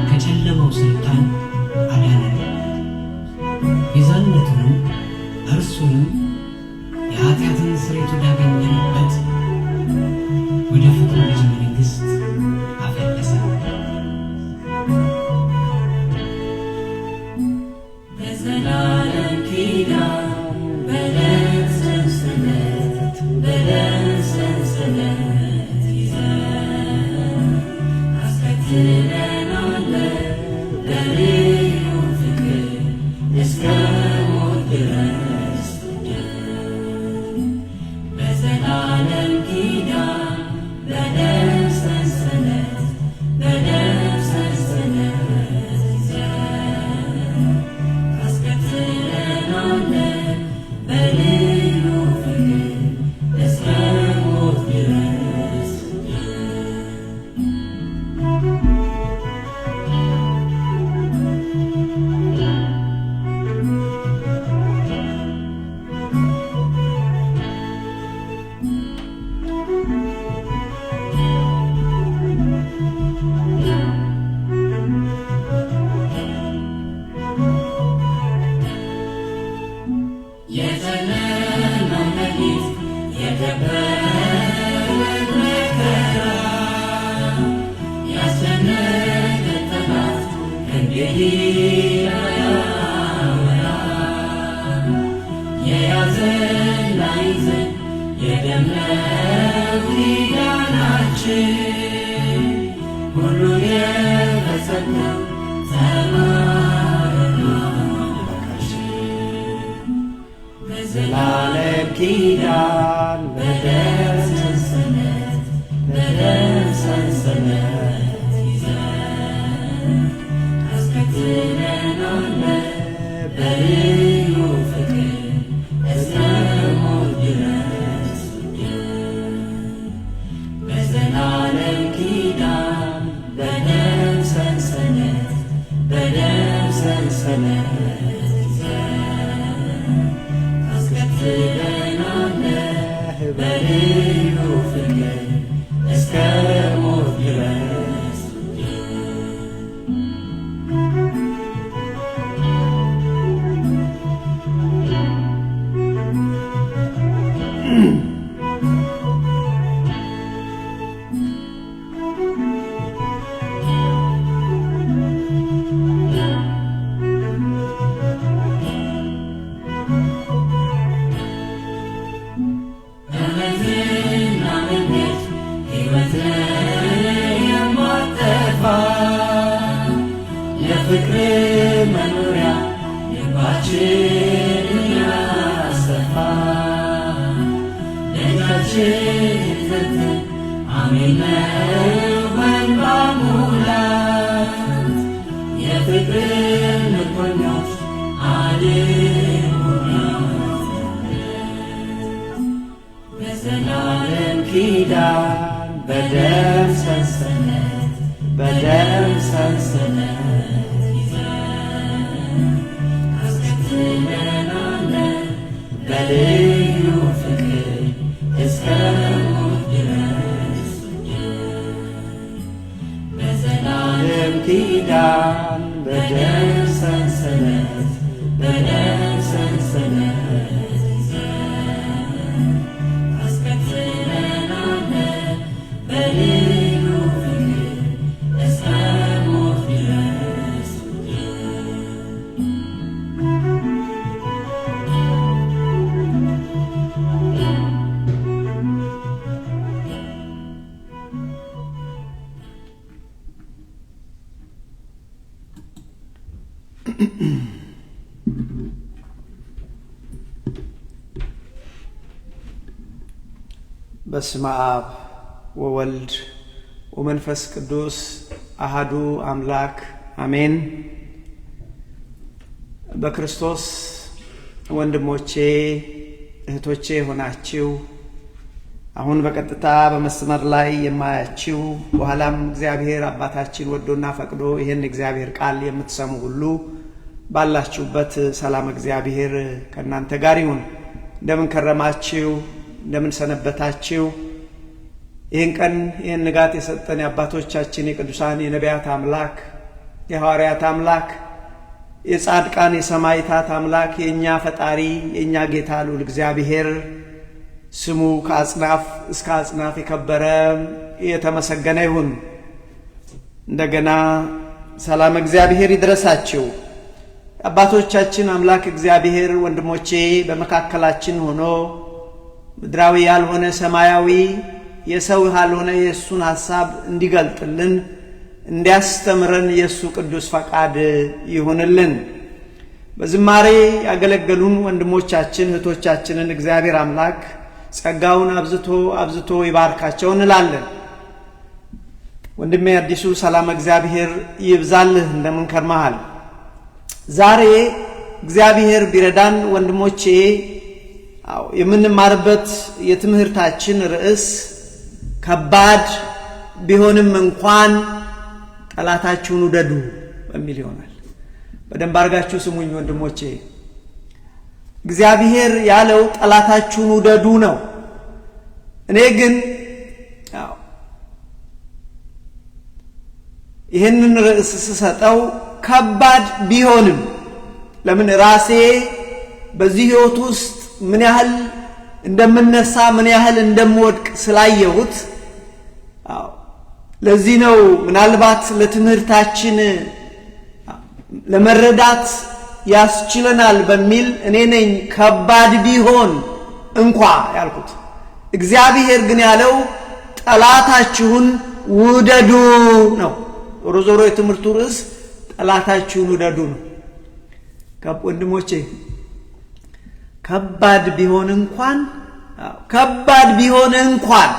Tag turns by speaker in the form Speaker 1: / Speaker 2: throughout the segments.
Speaker 1: ከጨለማው ስልጣን አዳነን። ቤዛነቱንም እርሱንም የኃጢአትን ስርየት ወዳገኘንበት ወደ ፍቅሩ ልጅ መንግሥት አፈለሰን።
Speaker 2: በዘላለም ኪዳን በደም ሰንሰለት ይዘን አስከትለናል በልዩ ፍቅር እስከ ሞት ድረስ በዘላለም ኪዳን በደም ሰንሰለት ይዘን አስከትለናል በልዩ ፍቅር እስከ ሞት ድረስ የጨለማው ሌሊት የከበበን መከራ ያስጨነቀን ጠላት ከእንግዲህ አያወራ። የያዘን ላይዘን የደም ነው ኪዳናችን ሁሉን የፈጸመው
Speaker 3: በዘላለም ኪዳን በደም ሰንሰለት
Speaker 2: ይዘን አስከትለናል በልዩ ፍቅር እስከ ሞት ድረስ በዘላለም ኪዳን በደም ሰንሰለት አስከትለናል በልዩ ፍቅር እስከ ሞት ድረስ እውነትና መንገድ ሕይወት የማትጠፋ የፍቅር መኖሪያ ልባችንን ያሰፋ ደጃችንን ዘግተን አሜን ነው በእንባ ሙላት የፍቅር ምርኮኞች አድኑን በዘላለም
Speaker 3: ኪዳን በደም ሰንሰለት
Speaker 2: ይዘን አስከትለናል በልዩ ፍቅር እስከ ሞት ድረስ በዘላለም
Speaker 3: ኪዳን በደም ሰንሰለት
Speaker 2: በደም
Speaker 3: በስመ አብ ወወልድ ወመንፈስ ቅዱስ አሐዱ አምላክ አሜን። በክርስቶስ ወንድሞቼ እህቶቼ ሆናችሁ አሁን በቀጥታ በመስመር ላይ የማያችሁ በኋላም እግዚአብሔር አባታችን ወዶና ፈቅዶ ይሄን እግዚአብሔር ቃል የምትሰሙ ሁሉ ባላችሁበት ሰላም እግዚአብሔር ከእናንተ ጋር ይሁን። እንደምን ከረማችሁ? እንደምን ሰነበታችሁ? ይህን ቀን ይህን ንጋት የሰጠን የአባቶቻችን የቅዱሳን የነቢያት አምላክ የሐዋርያት አምላክ የጻድቃን የሰማዕታት አምላክ የእኛ ፈጣሪ የእኛ ጌታ ልዑል እግዚአብሔር ስሙ ከአጽናፍ እስከ አጽናፍ የከበረ የተመሰገነ ይሁን። እንደገና ሰላም እግዚአብሔር ይድረሳችሁ። አባቶቻችን አምላክ እግዚአብሔር ወንድሞቼ በመካከላችን ሆኖ ምድራዊ ያልሆነ ሰማያዊ የሰው ያልሆነ የእሱን ሐሳብ እንዲገልጥልን እንዲያስተምረን የእሱ ቅዱስ ፈቃድ ይሁንልን። በዝማሬ ያገለገሉን ወንድሞቻችን እህቶቻችንን እግዚአብሔር አምላክ ጸጋውን አብዝቶ ይባርካቸው እንላለን። ወንድሜ አዲሱ ሰላም እግዚአብሔር ይብዛልህ። እንደምን ከርመሃል? ዛሬ እግዚአብሔር ቢረዳን ወንድሞቼ የምንማርበት የትምህርታችን ርዕስ ከባድ ቢሆንም እንኳን ጠላታችሁን ውደዱ በሚል ይሆናል። በደንብ አድርጋችሁ ስሙኝ ወንድሞቼ። እግዚአብሔር ያለው ጠላታችሁን ውደዱ ነው። እኔ ግን ይህንን ርዕስ ስሰጠው ከባድ ቢሆንም ለምን ራሴ በዚህ ሕይወት ውስጥ ምን ያህል እንደምነሳ ምን ያህል እንደምወድቅ ስላየሁት ለዚህ ነው ምናልባት ለትምህርታችን ለመረዳት ያስችለናል በሚል እኔ ነኝ ከባድ ቢሆን እንኳ ያልኩት። እግዚአብሔር ግን ያለው ጠላታችሁን ውደዱ ነው። ዞሮ የትምህርቱ ርዕስ ጠላታችሁን ውደዱ ነው። ወንድሞቼ ከባድ ቢሆን እንኳን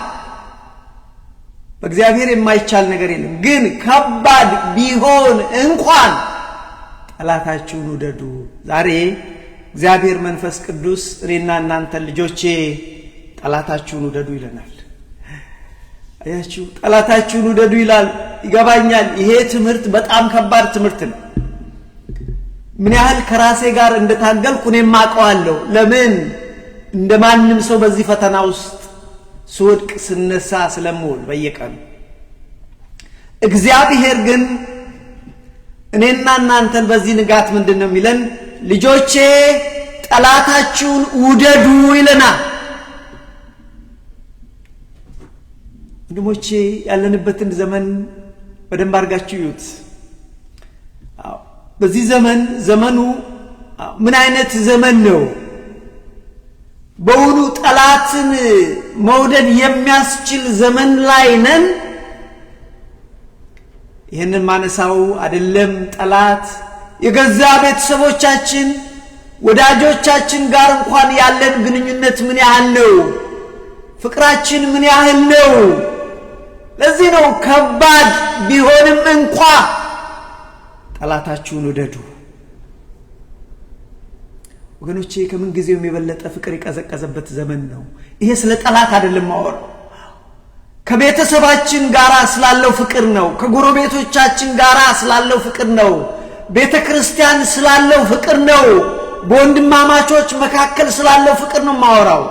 Speaker 3: በእግዚአብሔር የማይቻል ነገር የለም። ግን ከባድ ቢሆን እንኳን ጠላታችሁን ውደዱ። ዛሬ እግዚአብሔር መንፈስ ቅዱስ እኔና እናንተ ልጆቼ ጠላታችሁን ውደዱ ይለናል። አያችሁ፣ ጠላታችሁን ውደዱ ይላል። ይገባኛል። ይሄ ትምህርት በጣም ከባድ ትምህርት ነው። ምን ያህል ከራሴ ጋር እንደታገልኩ እኔም አውቀዋለሁ። ለምን እንደማንም ሰው በዚህ ፈተና ውስጥ ስወድቅ ስነሳ ስለምውል በየቀኑ። እግዚአብሔር ግን እኔና እናንተን በዚህ ንጋት ምንድነው የሚለን? ልጆቼ ጠላታችሁን ውደዱ ይለናል። ወንድሞቼ ያለንበትን ዘመን በደንብ አድርጋችሁ ይዩት። በዚህ ዘመኑ ምን አይነት ዘመን ነው? በውኑ ጠላትን መውደድ የሚያስችል ዘመን ላይ ነን? ይህንን ማነሳው አይደለም ጠላት የገዛ ቤተሰቦቻችን ወዳጆቻችን ጋር እንኳን ያለን ግንኙነት ምን ያህል ነው? ፍቅራችን ምን ያህል ነው? ለዚህ ነው ከባድ ቢሆንም እንኳ ጠላታችሁን ውደዱ። ወገኖቼ ከምን ጊዜው የበለጠ ፍቅር የቀዘቀዘበት ዘመን ነው። ይሄ ስለ ጠላት አይደለም ማወራው። ከቤተሰባችን ጋር ስላለው ፍቅር ነው። ከጎረቤቶቻችን ጋር ስላለው ፍቅር ነው። ቤተክርስቲያን ስላለው ፍቅር ነው። በወንድማማቾች መካከል ስላለው ፍቅር ነው ማወራው።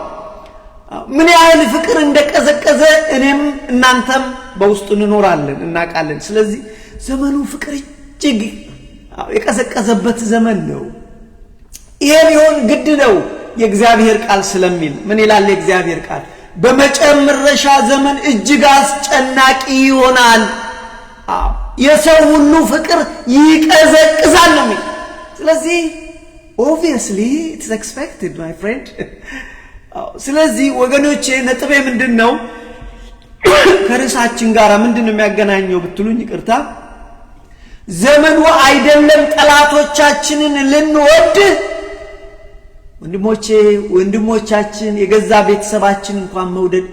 Speaker 3: ምን ያህል ፍቅር እንደቀዘቀዘ እኔም እናንተም በውስጡ እንኖራለን እናውቃለን። ስለዚህ ዘመኑ ፍቅር እጅግ የቀዘቀዘበት ዘመን ነው። ይሄ ሊሆን ግድ ነው የእግዚአብሔር ቃል ስለሚል። ምን ይላል የእግዚአብሔር ቃል? በመጨረሻ ዘመን እጅግ አስጨናቂ ይሆናል፣ የሰው ሁሉ ፍቅር ይቀዘቅዛል ነው። ስለዚህ obviously it's expected my friend። ስለዚህ ወገኖቼ ነጥቤ ምንድነው? ከርዕሳችን ጋር ምንድነው የሚያገናኘው ብትሉኝ ይቅርታ። ዘመኑ አይደለም ጠላቶቻችንን ልንወድ ወንድሞቻችን የገዛ ቤተሰባችን እንኳን መውደድ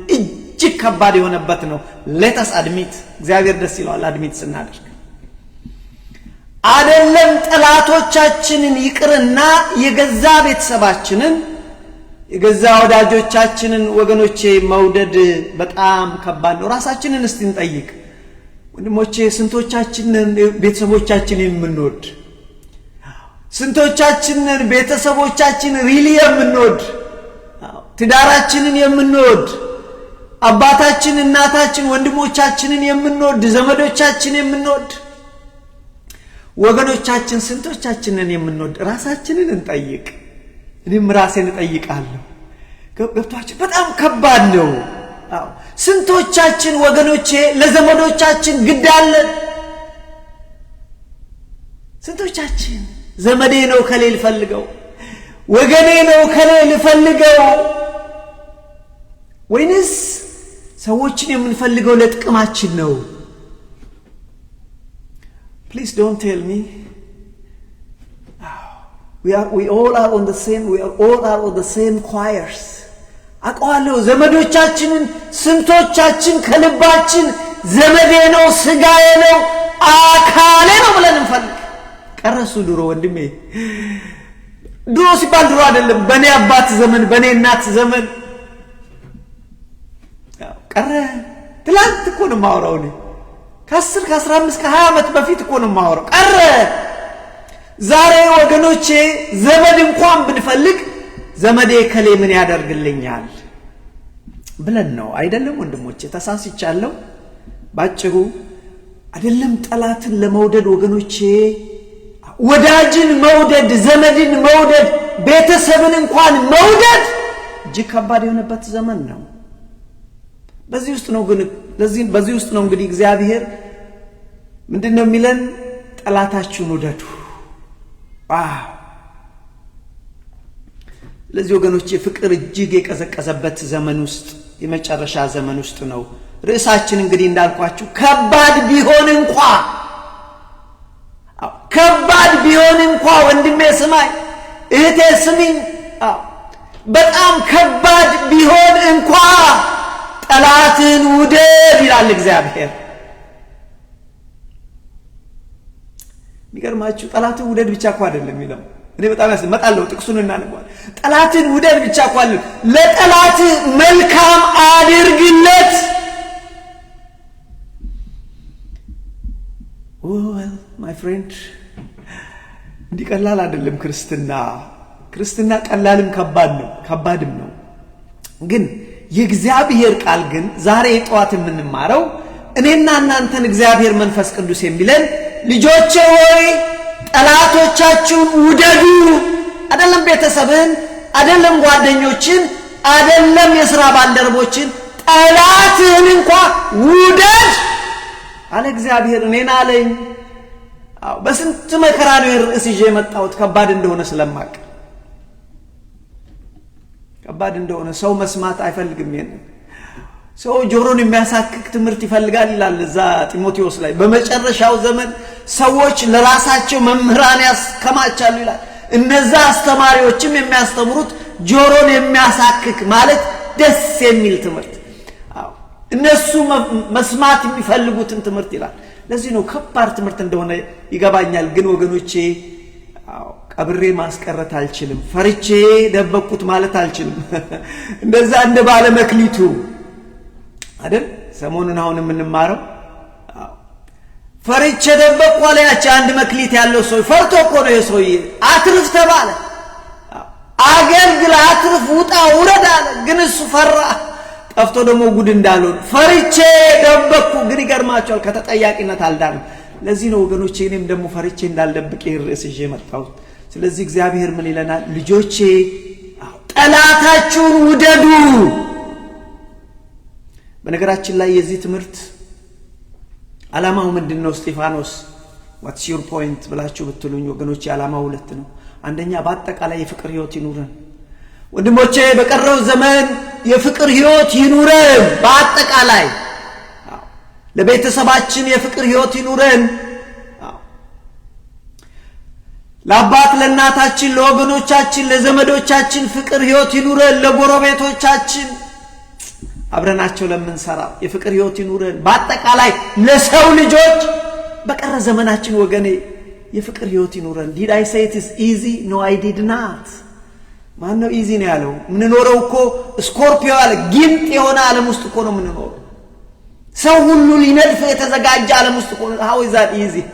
Speaker 3: እጅግ ከባድ የሆነበት ነው። ሌተስ አድሚት እግዚአብሔር ደስ ይለዋል አድሚት ስናደርግ። አይደለም ጠላቶቻችንን ይቅርና የገዛ ቤተሰባችንን የገዛ ወዳጆቻችንን ወገኖቼ መውደድ በጣም ከባድ ነው። ራሳችንን እስቲ እንጠይቅ ወንድሞቼ። ስንቶቻችንን ቤተሰቦቻችንን የምንወድ፣ ስንቶቻችንን ቤተሰቦቻችን ሪሊ የምንወድ፣ ትዳራችንን የምንወድ፣ አባታችን እናታችን ወንድሞቻችንን የምንወድ፣ ዘመዶቻችን የምንወድ ወገኖቻችን ስንቶቻችንን የምንወድ? ራሳችንን እንጠይቅ። እኔም ራሴን እጠይቃለሁ። ገብቷችሁ? በጣም ከባድ ነው። ስንቶቻችን ወገኖቼ ለዘመዶቻችን ግድ አለን? ስንቶቻችን ዘመዴ ነው ከሌል ፈልገው፣ ወገኔ ነው ከሌል ፈልገው፣ ወይንስ ሰዎችን የምንፈልገው ለጥቅማችን ነው? Please don't tell me. We all are on the same choirs. አውቀዋለሁ ዘመዶቻችንን ስንቶቻችን ከልባችን ዘመዴ ነው ስጋዬ ነው አካሌ ነው ብለን እንፈልግ። ቀረሱ ድሮ ወንድሜ፣ ድሮ ሲባል ድሮ አይደለም፣ በኔ አባት ዘመን በኔ እናት ዘመን ቀረ። ትላንት እኮ ነው የማወራው እኔ ከ10 ከ15 ከ20 ዓመት በፊት እኮ ነው የማወራው። ቀረ። ዛሬ ወገኖቼ ዘመድ እንኳን ብንፈልግ ዘመዴ ከሌ ምን ያደርግልኛል ብለን ነው አይደለም ወንድሞቼ? ተሳስቻለሁ። ባጭሩ አይደለም ጠላትን ለመውደድ ወገኖቼ፣ ወዳጅን መውደድ፣ ዘመድን መውደድ፣ ቤተሰብን እንኳን መውደድ እጅግ ከባድ የሆነበት ዘመን ነው። በዚህ ውስጥ ነው እንግዲህ እግዚአብሔር ምንድነው የሚለን? ጠላታችሁን ውደዱ። ለዚህ ወገኖቼ ፍቅር እጅግ የቀዘቀዘበት ዘመን ውስጥ የመጨረሻ ዘመን ውስጥ ነው። ርዕሳችን እንግዲህ እንዳልኳችሁ ከባድ ቢሆን እንኳ ወንድሜ ስማኝ፣ እህቴ ስሚኝ፣ በጣም ከባድ ቢሆን እንኳ ጠላትን ውደድ ይላል እግዚአብሔር። የሚገርማችሁ ጠላትን ውደድ ብቻ እኮ አይደለም የሚለው። እኔ በጣም ያስመጣለሁ፣ ጥቅሱን እናነባለን። ጠላትን ውደድ ብቻ እኮ አይደለም፣ ለጠላት መልካም አድርግለት። well my friend እንዲህ ቀላል አይደለም ክርስትና ቀላልም ከባድም ነው። ግን የእግዚአብሔር ቃል ግን ዛሬ ጠዋት የምንማረው እኔና እናንተን እግዚአብሔር መንፈስ ቅዱስ የሚለን ልጆቼ ሆይ ጠላቶቻችሁን ውደዱ። አይደለም ቤተሰብን፣ አይደለም ጓደኞችን፣ አይደለም የሥራ ባልደረቦችን፣ ጠላትህን እንኳን ውደድ አለ እግዚአብሔር። እኔን አለኝ። በስንት መከራ ነው ርዕስ ይዤ የመጣሁት፣ ከባድ እንደሆነ ስለማቅ። ከባድ እንደሆነ ሰው መስማት አይፈልግም። ይሄንን ሰው ጆሮን የሚያሳክክ ትምህርት ይፈልጋል ይላል እዛ ጢሞቴዎስ ላይ። በመጨረሻው ዘመን ሰዎች ለራሳቸው መምህራን ያስከማቻሉ ይላል። እነዛ አስተማሪዎችም የሚያስተምሩት ጆሮን የሚያሳክክ ማለት ደስ የሚል ትምህርት፣ እነሱ መስማት የሚፈልጉትን ትምህርት ይላል። ለዚህ ነው ከባድ ትምህርት እንደሆነ ይገባኛል። ግን ወገኖቼ ቀብሬ ማስቀረት አልችልም፣ ፈርቼ ደበቅኩት ማለት አልችልም። እንደዛ እንደ ባለ መክሊቱ አይደል? ሰሞኑን አሁን የምንማረው ፈርቼ ደበቅኩ አለ። ያቺ አንድ መክሊት ያለው ሰው ፈርቶ እኮ ነው የሰውዬ። አትርፍ ተባለ፣ አገልግል፣ አትርፍ፣ ውጣ ውረድ አለ። ግን እሱ ፈራ። ጠፍቶ ደግሞ ጉድ እንዳልሆን ፈርቼ ደበቅኩ። ግን ይገርማቸዋል፣ ከተጠያቂነት አልዳንም። ለዚህ ነው ወገኖቼ እኔም ደግሞ ፈርቼ እንዳልደብቅ ርዕስ ይዤ መጣሁት። ስለዚህ እግዚአብሔር ምን ይለናል? ልጆቼ ጠላታችሁን ውደዱ። በነገራችን ላይ የዚህ ትምህርት ዓላማው ምንድነው? እስጢፋኖስ what's your point ብላችሁ ብትሉኝ ወገኖቼ ዓላማው ሁለት ነው። አንደኛ በአጠቃላይ የፍቅር ህይወት ይኑረን ወንድሞቼ። በቀረው ዘመን የፍቅር ህይወት ይኑረን። በአጠቃላይ ለቤተሰባችን የፍቅር ህይወት ይኑረን። ለአባት ለእናታችን፣ ለወገኖቻችን፣ ለዘመዶቻችን ፍቅር ህይወት ይኑረን። ለጎረቤቶቻችን አብረናቸው ለምንሰራ የፍቅር ህይወት ይኑረን። በአጠቃላይ ለሰው ልጆች በቀረ ዘመናችን ወገኔ የፍቅር ህይወት ይኑረን። Did I say it is easy? No, I did not. ማን ነው ኢዚ ነው ያለው? ምን ኖረው እኮ ስኮርፒዮ ያለ ጊንጥ የሆነ ዓለም ውስጥ እኮ ነው ምን ኖረው። ሰው ሁሉ ሊነድፍ የተዘጋጀ ዓለም ውስጥ እኮ how is that easy?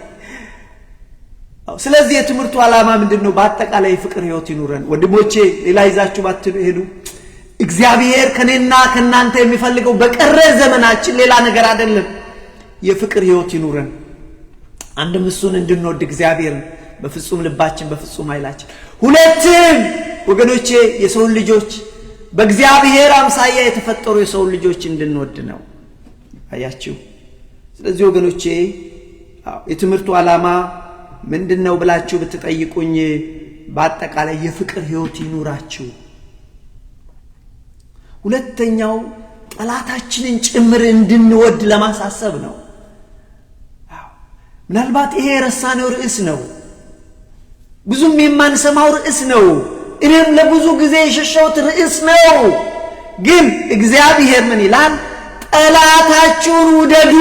Speaker 3: ስለዚህ የትምህርቱ ዓላማ ምንድነው? በአጠቃላይ የፍቅር ህይወት ይኑረን። ወንድሞቼ ሌላ ይዛችሁ ባትሄዱ እግዚአብሔር ከኔና ከናንተ የሚፈልገው በቀረ ዘመናችን ሌላ ነገር አይደለም። የፍቅር ህይወት ይኑረን። አንድም እሱን እንድንወድ እግዚአብሔርን በፍጹም ልባችን በፍጹም ኃይላችን፣ ሁለትም ወገኖቼ የሰው ልጆች በእግዚአብሔር አምሳያ የተፈጠሩ የሰው ልጆች እንድንወድ ነው። አያችሁ። ስለዚህ ወገኖቼ የትምህርቱ ዓላማ ምንድነው ብላችሁ ብትጠይቁኝ በአጠቃላይ የፍቅር ህይወት ይኑራችሁ። ሁለተኛው ጠላታችንን ጭምር እንድንወድ ለማሳሰብ ነው። ምናልባት ይሄ የረሳነው ርዕስ ነው። ብዙም የማንሰማው ርዕስ ነው። እኔም ለብዙ ጊዜ የሸሸሁት ርዕስ ነው። ግን እግዚአብሔር ምን ይላል? ጠላታችሁን ውደዱ።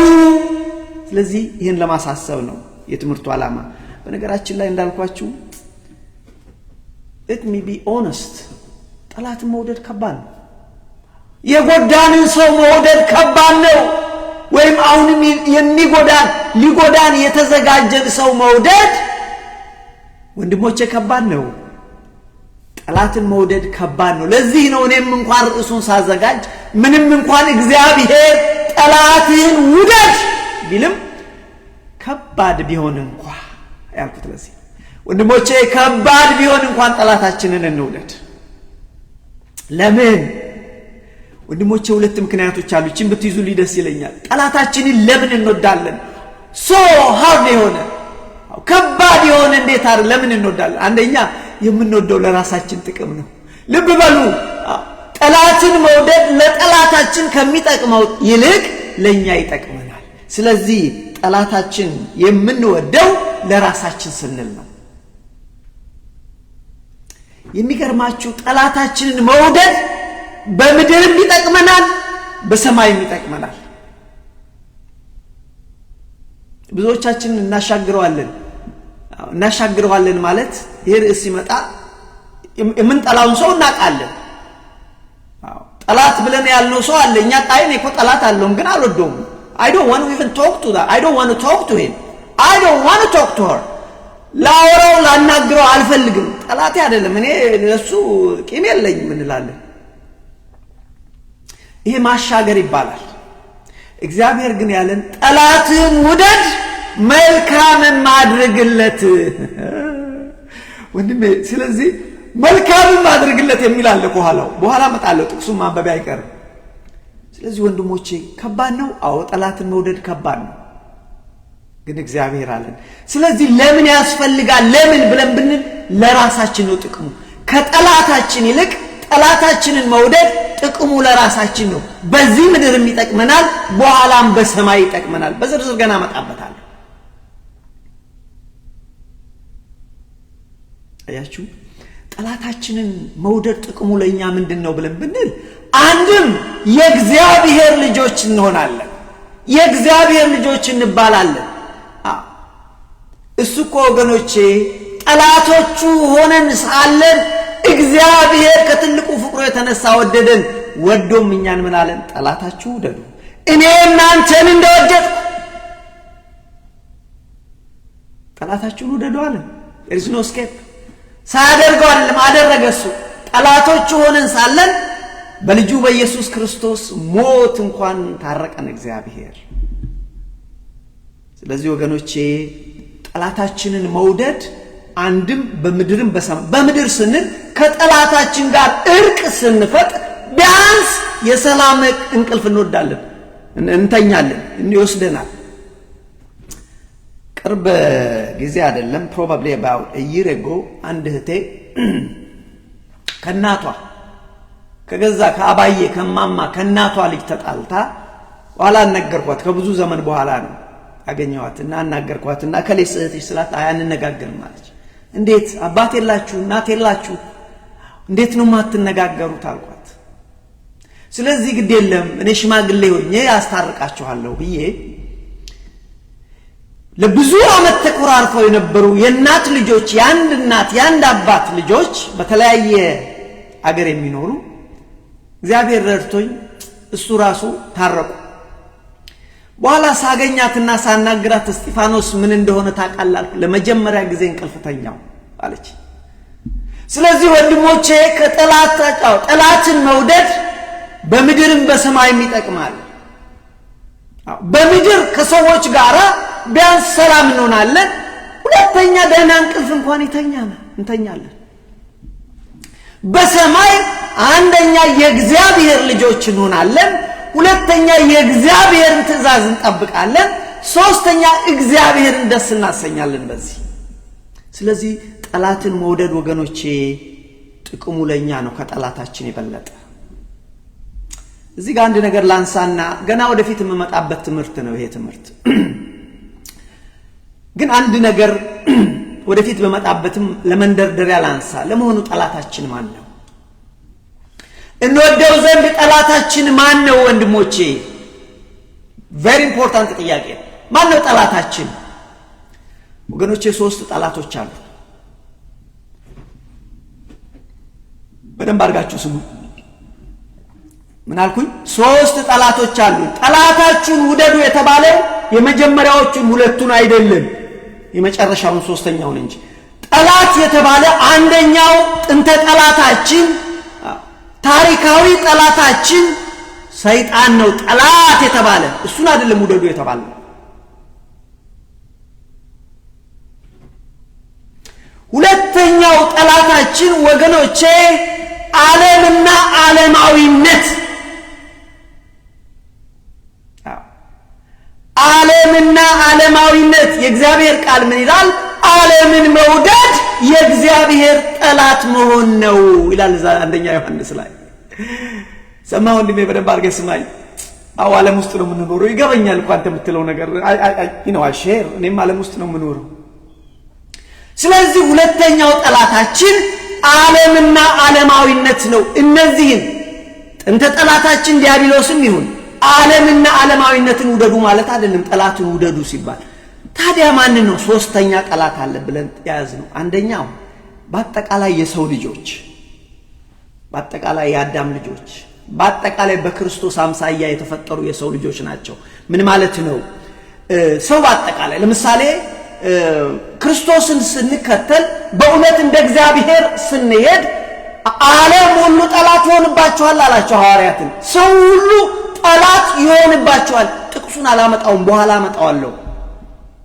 Speaker 3: ስለዚህ ይህን ለማሳሰብ ነው የትምህርቱ ዓላማ። በነገራችን ላይ እንዳልኳችሁ let me be honest፣ ጠላትን መውደድ ከባድ ነው። የጎዳንን ሰው መውደድ ከባድ ነው። ወይም አሁንም የሚጎዳን ሊጎዳን የተዘጋጀን ሰው መውደድ ወንድሞቼ ከባድ ነው። ጠላትን መውደድ ከባድ ነው። ለዚህ ነው እኔም እንኳን ርዕሱን ሳዘጋጅ ምንም እንኳን እግዚአብሔር ጠላትን ውደድ ቢልም ከባድ ቢሆን እንኳን ያልኩት ለዚህ ወንድሞቼ ከባድ ቢሆን እንኳን ጠላታችንን እንውደድ። ለምን ወንድሞቼ? ሁለት ምክንያቶች አሉ። እቺን ብትይዙ ሊደስ ይለኛል። ጠላታችንን ለምን እንወዳለን? ሃርድ የሆነ ከባድ የሆነ እንዴት አይደል ለምን እንወዳለን? አንደኛ የምንወደው ለራሳችን ጥቅም ነው። ልብ በሉ፣ ጠላትን መውደድ ለጠላታችን ከሚጠቅመው ይልቅ ለኛ ይጠቅመናል። ስለዚህ ጠላታችን የምንወደው ለራሳችን ስንል ነው። የሚገርማችሁ ጠላታችንን መውደድ በምድርም ይጠቅመናል፣ በሰማይም ይጠቅመናል። ብዙዎቻችን እናሻግረዋለን ማለት ይሄ ርዕስ ሲመጣ የምንጠላውን ሰው እናውቃለን። ጠላት ብለን ያልነው ሰው አለ። እኛ ጣይኔ እኮ ጠላት አለውም ግን አልወደውም። I don't want to even talk to that. I don't want to talk to him. I don't want to talk to her. ላወራው ላናግረው አልፈልግም። ጠላቴ አይደለም፣ እኔ ለሱ ቂም የለኝም እንላለን። ይሄ ማሻገር ይባላል። እግዚአብሔር ግን ያለን ጠላትን ውደድ መልካምን ማድረግለት ወንድሜ። ስለዚህ መልካምን ማድረግለት የሚል አለ ከኋላው። በኋላ መጣለው ጥቅሱን ማንበብ አይቀርም። ስለዚህ ወንድሞቼ ከባድ ነው። አዎ ጠላትን መውደድ ከባድ ነው። ግን እግዚአብሔር አለን። ስለዚህ ለምን ያስፈልጋል? ለምን ብለን ብንል ለራሳችን ነው ጥቅሙ። ከጠላታችን ይልቅ ጠላታችንን መውደድ ጥቅሙ ለራሳችን ነው። በዚህ ምድርም ይጠቅመናል፣ በኋላም በሰማይ ይጠቅመናል። በዝርዝር ገና መጣበታለሁ። አያችሁ፣ ጠላታችንን መውደድ ጥቅሙ ለኛ ምንድነው ብለን ብንል አንድም የእግዚአብሔር ልጆች እንሆናለን። የእግዚአብሔር ልጆች እንባላለን። እሱ እኮ ወገኖቼ ጠላቶቹ ሆነን ሳለን እግዚአብሔር ከትልቁ ፍቅሩ የተነሳ ወደደን። ወዶም እኛን ምን አለን? ጠላታችሁ ውደዱ እኔ እናንተን እንደወደድኩ ጠላታችሁን ውደዱ አለ። there is no escape። ሳያደርገው አይደለም አደረገ። እሱ ጠላቶቹ ሆነን ሳለን በልጁ በኢየሱስ ክርስቶስ ሞት እንኳን ታረቀን እግዚአብሔር። ስለዚህ ወገኖቼ ጠላታችንን መውደድ አንድም በምድርም በሰማይ በምድር ስንል ከጠላታችን ጋር እርቅ ስንፈጥር ቢያንስ የሰላም እንቅልፍ እንወዳለን፣ እንተኛለን፣ እንወስደናል። ቅርብ ጊዜ አይደለም probably about a year ago አንድ እህቴ ከናቷ ከገዛ ከአባዬ ከማማ ከናቷ ልጅ ተጣልታ ኋላ ነገርኳት። ከብዙ ዘመን በኋላ ነው አገኘዋትና አናገርኳትና ከሌስ እህትሽ ስላት አያንነጋገርም አለች። እንዴት አባት የላችሁ እናት የላችሁ እንዴት ነው ማትነጋገሩት አልኳት። ስለዚህ ግድ የለም እኔ ሽማግሌ ሆኜ ያስታርቃችኋለሁ ብዬ ለብዙ ዓመት ተቆራርፈው የነበሩ የእናት ልጆች የአንድ እናት የአንድ አባት ልጆች በተለያየ አገር የሚኖሩ እግዚአብሔር ረድቶኝ እሱ ራሱ ታረቁ። በኋላ ሳገኛትና ሳናግራት እስጢፋኖስ ምን እንደሆነ ታውቃላችሁ? ለመጀመሪያ ጊዜ እንቅልፍተኛው አለች። ስለዚህ ወንድሞቼ ጠላትን መውደድ በምድርም በሰማይም ይጠቅማል። በምድር ከሰዎች ጋር ቢያንስ ሰላም እንሆናለን። ሁለተኛ ደህና እንቅልፍ እንኳን እንተኛለን። በሰማይ አንደኛ የእግዚአብሔር ልጆች እንሆናለን። ሁለተኛ የእግዚአብሔርን ትእዛዝ እንጠብቃለን። ሶስተኛ እግዚአብሔርን ደስ እናሰኛለን በዚህ። ስለዚህ ጠላትን መውደድ ወገኖቼ ጥቅሙ ለኛ ነው ከጠላታችን የበለጠ። እዚህ ጋር አንድ ነገር ላንሳና ገና ወደፊት የምመጣበት ትምህርት ነው ይሄ ትምህርት። ግን አንድ ነገር ወደፊት በመጣበትም ለመንደርደሪያ ላንሳ። ለመሆኑ ጠላታችን ማን ነው? እንወደው ዘንድ ጠላታችን ማን ነው? ወንድሞቼ ቬሪ ኢምፖርታንት ጥያቄ። ማን ነው ጠላታችን? ወገኖቼ 3 ጠላቶች አሉ። በደንብ አድርጋችሁ ስሙ። ምን አልኩኝ? 3 ጠላቶች አሉ። ጠላታችሁን ውደዱ የተባለው የመጀመሪያዎቹን 2ቱን አይደለም፣ የመጨረሻውን 3ኛውን እንጂ። ጠላት የተባለ አንደኛው ጥንተ ጠላታችን ታሪካዊ ጠላታችን ሰይጣን ነው። ጠላት የተባለ እሱን አይደለም ውደዱ የተባለ። ሁለተኛው ጠላታችን ወገኖቼ ዓለምና ዓለማዊነት። ዓለምና ዓለማዊነት የእግዚአብሔር ቃል ምን ይላል? ዓለምን መውደድ የእግዚአብሔር ጠላት መሆን ነው ይላል አንደኛ ዮሐንስ ላይ። ሰማ ወንድሜ በደንብ አድርገህ ስማኝ። አዎ ዓለም ውስጥ ነው የምንኖረው። ይገባኛል እኮ አንተ የምትለው ነገር ሼር እኔም ዓለም ውስጥ ነው የምኖረው። ስለዚህ ሁለተኛው ጠላታችን ዓለምና ዓለማዊነት ነው። እነዚህን ጥንተ ጠላታችን ዲያብሎስም ይሁን ዓለምና ዓለማዊነትን ውደዱ ማለት አይደለም። ጠላትን ውደዱ ሲባል ታዲያ ማን ነው? 3ኛ ጠላት አለ ብለን ያዝነው። አንደኛው በአጠቃላይ የሰው ልጆች፣ በአጠቃላይ የአዳም ልጆች፣ በአጠቃላይ በክርስቶስ አምሳያ የተፈጠሩ የሰው ልጆች ናቸው። ምን ማለት ነው? ሰው በአጠቃላይ ለምሳሌ ክርስቶስን ስንከተል በእውነት እንደ እግዚአብሔር ስንሄድ ዓለም ሁሉ ጠላት ይሆንባችኋል አላቸው ሐዋርያትን። ሰው ሁሉ ጠላት ይሆንባችኋል። ጥቅሱን አላመጣውም፣ በኋላ አመጣዋለሁ።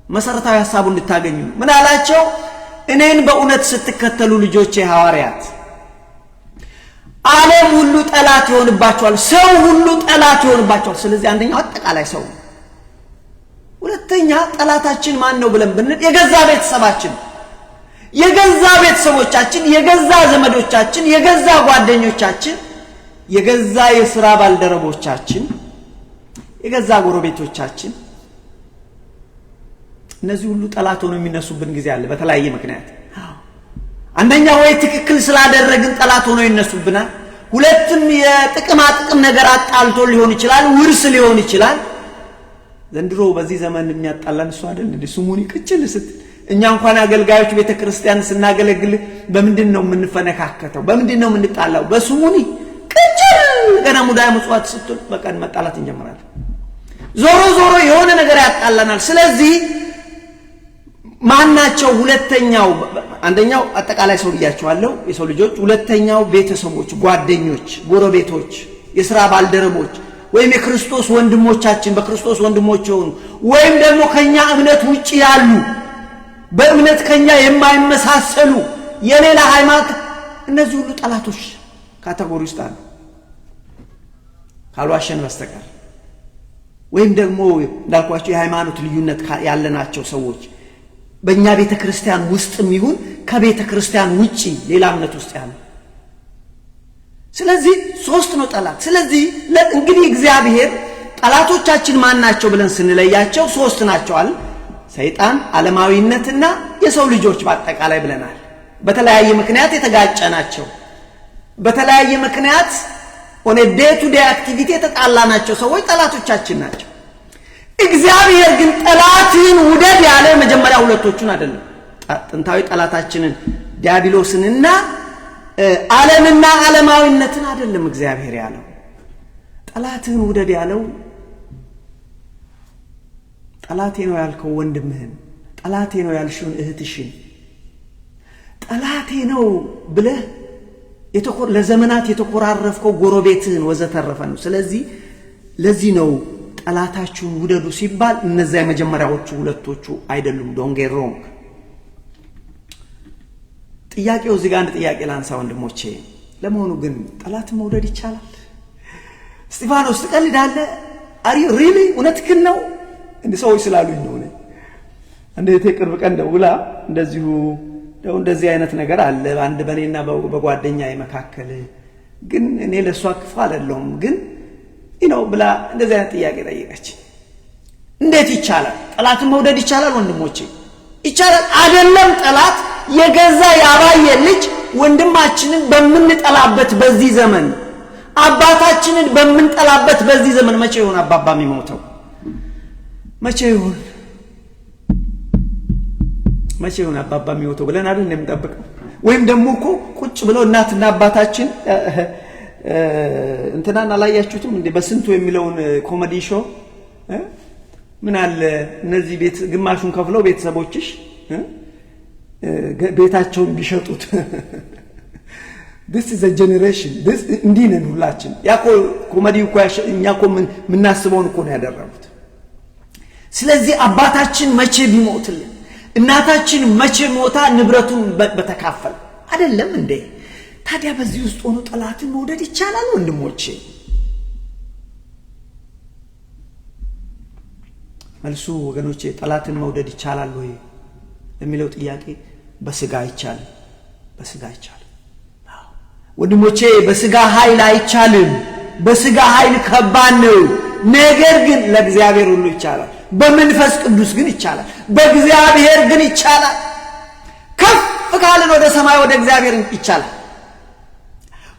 Speaker 3: መሰረታዊ ሐሳቡ እንድታገኙ ምን አላቸው? እኔን በእውነት ስትከተሉ ልጆቼ ሐዋርያት ዓለም ሁሉ ጠላት ይሆንባችኋል፣ ሰው ሁሉ ጠላት ይሆንባችኋል። ስለዚህ አንደኛው አጠቃላይ ሰው። ሁለተኛ ጠላታችን ማን ነው ብለን ብንል የገዛ ቤተሰባችን፣ የገዛ ቤተሰቦቻችን፣ የገዛ ዘመዶቻችን፣ የገዛ ጓደኞቻችን፣ የገዛ የሥራ ባልደረቦቻችን፣ የገዛ ጎረቤቶቻችን። እነዚህ ሁሉ ጠላት ሆነው የሚነሱብን ጊዜ አለ በተለያየ ምክንያት። አንደኛ ወይ ትክክል ስላደረግን ጠላት ሆነው ይነሱብናል። ሁለቱም የጥቅማ ጥቅም ነገር አጣልቶ ሊሆን ይችላል፣ ውርስ ሊሆን ይችላል። ዘንድሮ በዚህ ዘመን የሚያጣላን እሱ አይደል እንዴ? ስሙኒ ቅጭል ስትል እኛ እንኳን አገልጋዮች ቤተክርስቲያን ስናገለግል በምንድን ነው የምንፈነካከተው? በምንድን ነው የምንጣላው? በስሙኒ ቅጭል። ገና ሙዳይ ምጽዋት ስትል በቀን መጣላት እንጀምራለን። ዞሮ ዞሮ የሆነ ነገር ያጣላናል። ስለዚህ ማናቸው? ሁለተኛው አንደኛው አጠቃላይ ሰው ልያቸዋለሁ የሰው ልጆች፣ ሁለተኛው ቤተሰቦች፣ ጓደኞች፣ ጎረቤቶች፣ የሥራ ባልደረቦች ወይም የክርስቶስ ወንድሞቻችን በክርስቶስ ወንድሞች የሆኑ ወይም ደግሞ ከኛ እምነት ውጪ ያሉ በእምነት ከኛ የማይመሳሰሉ የሌላ ሃይማኖት፣ እነዚህ ሁሉ ጠላቶች ካቴጎሪ ውስጥ አሉ ካልዋሸን በስተቀር። ወይም ደግሞ እንዳልኳቸው የሃይማኖት ልዩነት ያለናቸው ሰዎች በእኛ ቤተ ክርስቲያን ውስጥም ይሁን ከቤተ ክርስቲያን ውጪ ሌላ እምነት ውስጥ ያሉ። ስለዚህ 3 ነው ጠላት። ስለዚህ እንግዲህ እግዚአብሔር ጠላቶቻችን ማን ናቸው ብለን ስንለያቸው 3 ናቸዋል። ሰይጣን፣ ዓለማዊነትና የሰው ልጆች በአጠቃላይ ብለናል። በተለያየ ምክንያት የተጋጨ ናቸው። በተለያየ ምክንያት ኦን ዴይ ቱ ዴይ አክቲቪቲ የተጣላናቸው ሰዎች ጠላቶቻችን ናቸው። እግዚአብሔር ግን ጠላትን ውደድ ያለ መጀመሪያ ሁለቶቹን አይደለም። ጥንታዊ ጠላታችንን ዲያብሎስንና ዓለምና ዓለማዊነትን አይደለም እግዚአብሔር ያለው። ጠላትን ውደድ ያለው ጠላቴ ነው ያልከው ወንድምህን፣ ጠላቴ ነው ያልሽውን እህትሽን፣ ጠላቴ ነው ብለህ ለዘመናት የተኮራረፍከው ጎረቤትህን ወዘተረፈ ነው። ስለዚህ ለዚህ ነው ጠላታችሁን ውደዱ ሲባል እነዛ የመጀመሪያዎቹ ሁለቶቹ አይደሉም። ዶንት ጌት ሮንግ። ጥያቄው እዚህ ጋር አንድ ጥያቄ ላንሳ ወንድሞቼ። ለመሆኑ ግን ጠላትን መውደድ ይቻላል? እስጢፋኖስ ትቀልዳለህ? አሪ ሪሊ እውነትህን ነው? እንደ ሰዎች ስላሉኝ ነው። እንዴት ቅርብ ቀን ደውላ እንደዚህ አይነት ነገር አለ አንድ በኔና በጓደኛዬ መካከል፣ ግን እኔ ለሷ ክፉ አይደለሁም ግን ብላ እንደዚህ አይነት ጥያቄ ጠየቀች። እንዴት ይቻላል? ጠላትን መውደድ ይቻላል ወንድሞቼ? ይቻላል አይደለም? ጠላት የገዛ ያባየ ልጅ ወንድማችንን በምንጠላበት በዚህ ዘመን፣ አባታችንን በምንጠላበት በዚህ ዘመን መቼ ይሆን አባባ የሚሞተው? መቼ ይሆን አባባ የሚሞተው ብለን አይደል እንደምንጠብቀው? ወይም ደግሞ እኮ ቁጭ ብለው እናትና አባታችን እንትናን አላያችሁትም እንዴ? በስንቱ የሚለውን ኮሜዲ ሾው ምን አለ እነዚህ ቤት ግማሹን ከፍለው ቤተሰቦችሽ ቤታቸውን ቢሸጡት this is a generation this እንዲህ ነን ሁላችን። ያኮ ኮሜዲው እኮ እኛ እኮ ምናስበውን እኮ ነው ያደረጉት። ስለዚህ አባታችን መቼ ቢሞትልን፣ እናታችን መቼ ሞታ ንብረቱን በተካፈል አይደለም እንዴ? ታዲያ በዚህ ውስጥ ሆኖ ጠላትን መውደድ ይቻላል ወንድሞቼ? መልሱ ወገኖቼ ጠላትን መውደድ ይቻላል ወይ ለሚለው ጥያቄ በስጋ አይቻልም። በስጋ አይቻልም ወንድሞቼ፣ በስጋ ኃይል አይቻልም። በስጋ ኃይል ከባድ ነው። ነገር ግን ለእግዚአብሔር ሁሉ ይቻላል። በመንፈስ ቅዱስ ግን ይቻላል። በእግዚአብሔር ግን ይቻላል። ከፍ ካልን ወደ ሰማይ ወደ እግዚአብሔር ይቻላል።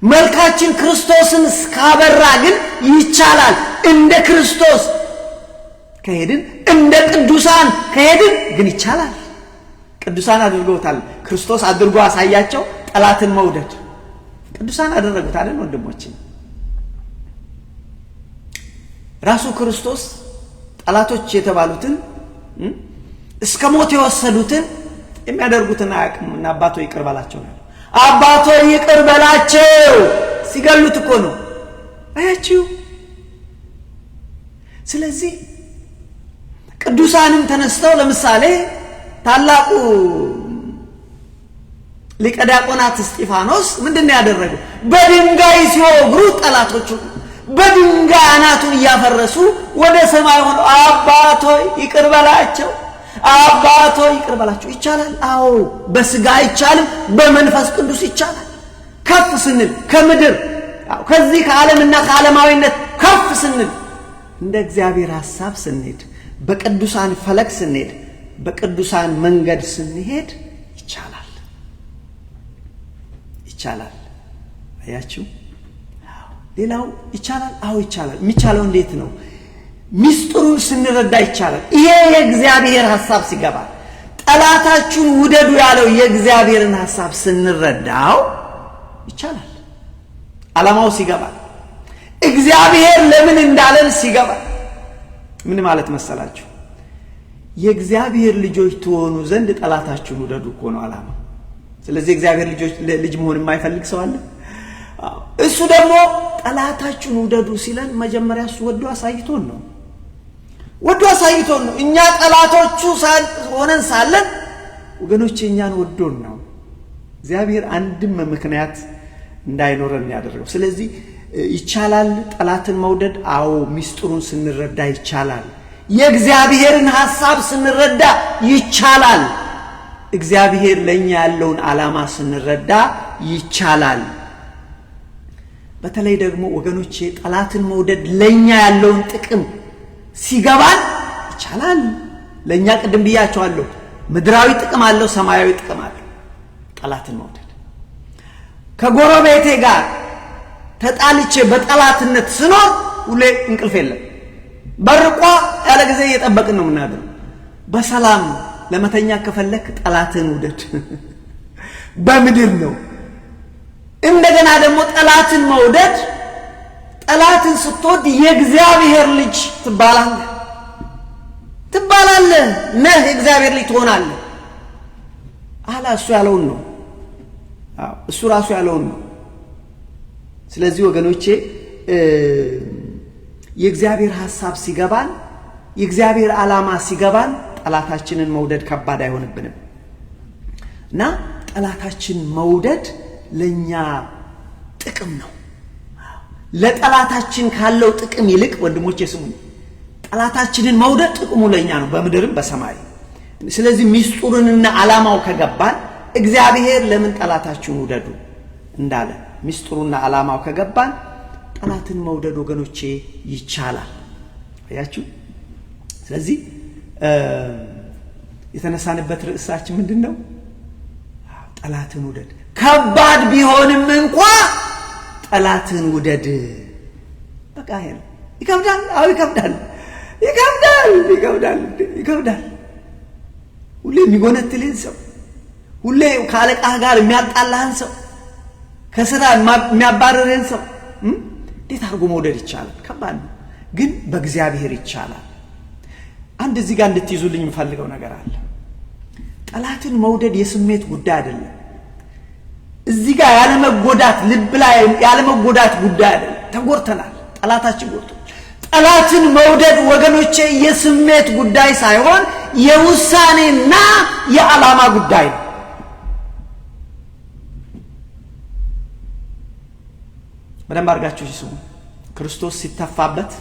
Speaker 3: መልካችን ክርስቶስን እስካበራ ግን ይቻላል። እንደ ክርስቶስ ከሄድን፣ እንደ ቅዱሳን ከሄድን ግን ይቻላል። ቅዱሳን አድርገውታል። ክርስቶስ አድርጎ አሳያቸው ጠላትን መውደድ። ቅዱሳን አደረጉት አይደል ወንድሞቼ? ራሱ ክርስቶስ ጠላቶች የተባሉትን እስከ ሞት የወሰዱትን የሚያደርጉትን አያውቅምና አባቶ ይቅር በላቸው ነው። አባቶ ይቅር በላቸው ሲገሉት እኮ ነው አያችሁ። ስለዚህ ቅዱሳንም ተነስተው ለምሳሌ ታላቁ ሊቀ ዲያቆናት እስጢፋኖስ ምንድነው ያደረገው? በድንጋይ ሲወግሩ ጠላቶቹ በድንጋይ አናቱን እያፈረሱ ወደ ሰማይ ሆነው አባቶ ይቅር በላቸው፣ አባቶ ይቅር በላቸው። ይቻላል። አዎ በስጋ አይቻልም፣ በመንፈስ ቅዱስ ይቻላል። ከፍ ስንል ከምድር ከዚህ ከዓለምና ከዓለማዊነት ከፍ ስንል እንደ እግዚአብሔር ሐሳብ ስንሄድ፣ በቅዱሳን ፈለግ ስንሄድ፣ በቅዱሳን መንገድ ስንሄድ ይቻላል። ይቻላል። አያችሁ? ሌላው ይቻላል። አዎ ይቻላል። የሚቻለው እንዴት ነው? ሚስጥሩን ስንረዳ ይቻላል። ይሄ የእግዚአብሔር ሐሳብ ሲገባ፣ ጠላታችሁን ውደዱ ያለው የእግዚአብሔርን ሐሳብ ስንረዳው ይቻላል። ዓላማው ሲገባ፣ እግዚአብሔር ለምን እንዳለን ሲገባ። ምን ማለት መሰላችሁ? የእግዚአብሔር ልጆች ትሆኑ ዘንድ ጠላታችሁን ውደዱ እኮ ነው ዓላማው። ስለዚህ እግዚአብሔር ልጅ መሆን የማይፈልግ ሰው አለ? እሱ ደግሞ ጠላታችሁን ውደዱ ሲለን መጀመሪያ እሱ ወዶ አሳይቶን ነው። ወዶ አሳይቶን ነው። እኛ ጠላቶቹ ሆነን ሳለን ወገኖቼ እኛን ወዶን ነው። እግዚአብሔር አንድም ምክንያት እንዳይኖረን ያደረገው። ስለዚህ ይቻላል ጠላትን መውደድ። አዎ ሚስጥሩን ስንረዳ ይቻላል። የእግዚአብሔርን ሐሳብ ስንረዳ ይቻላል። እግዚአብሔር ለኛ ያለውን ዓላማ ስንረዳ ይቻላል። በተለይ ደግሞ ወገኖቼ ጠላትን መውደድ ለኛ ያለውን ጥቅም ሲገባን ይቻላል። ለኛ ቅድም ብያቸዋለሁ፣ ምድራዊ ጥቅም አለው፣ ሰማያዊ ጥቅም አለው። ጠላትን መውደድ ከጎረቤቴ ጋር ተጣልቼ በጠላትነት ስኖር ሁሌ እንቅልፍ የለም። በርቋ ያለ ጊዜ እየጠበቅን ነው የምናድረው። በሰላም ለመተኛ ከፈለክ ጠላትን ውደድ። በምድር ነው። እንደገና ደግሞ ጠላትን መውደድ፣ ጠላትን ስትወድ የእግዚአብሔር ልጅ ትባላለህ ነህ፣ የእግዚአብሔር ልጅ ትሆናለህ አላ። እሱ ያለውን ነው። እሱ ራሱ ያለውን ነው። ስለዚህ ወገኖቼ የእግዚአብሔር ሐሳብ ሲገባን፣ የእግዚአብሔር ዓላማ ሲገባን ጠላታችንን መውደድ ከባድ አይሆንብንም እና ጠላታችን መውደድ ለኛ ጥቅም ነው። ለጠላታችን ካለው ጥቅም ይልቅ ወንድሞቼ ስሙኝ፣ ጠላታችንን መውደድ ጥቅሙ ለኛ ነው በምድርም በሰማይ። ስለዚህ ሚስጥሩንና ዓላማው ከገባን እግዚአብሔር ለምን ጠላታችሁን ውደዱ እንዳለ ሚስጥሩና ዓላማው ከገባን ጠላትን መውደድ ወገኖቼ ይቻላል። አያችሁ። ስለዚህ የተነሳንበት ርዕሳችን ምንድነው? ጠላትን ውደድ። ከባድ ቢሆንም እንኳን ጠላትን ውደድ። በቃ ይሄ ነው። ይከብዳል። አዎ ይከብዳል። ሁሌ የሚጎነትልህን ሰው፣ ሁሌ ከአለቃህ ጋር የሚያጣላህን ሰው፣ ከስራ የሚያባርርህን ሰው እንዴት አድርጎ መውደድ ይቻላል? ከባድ ነው፣ ግን በእግዚአብሔር ይቻላል። አንድ እዚህ ጋር እንድትይዙልኝ የምፈልገው ነገር አለ። ጠላትን መውደድ የስሜት ጉዳይ አይደለም። እዚህ ጋር ያለመጎዳት፣ ልብ ላይ ያለመጎዳት ጉዳይ አይደለም። ተጎድተናል፣ ጠላታችን ጎድቶ። ጠላትን መውደድ ወገኖቼ የስሜት ጉዳይ ሳይሆን የውሳኔና የዓላማ ጉዳይ ነው። በደንብ አድርጋችሁ ሲስሙ። ክርስቶስ ሲተፋበት፣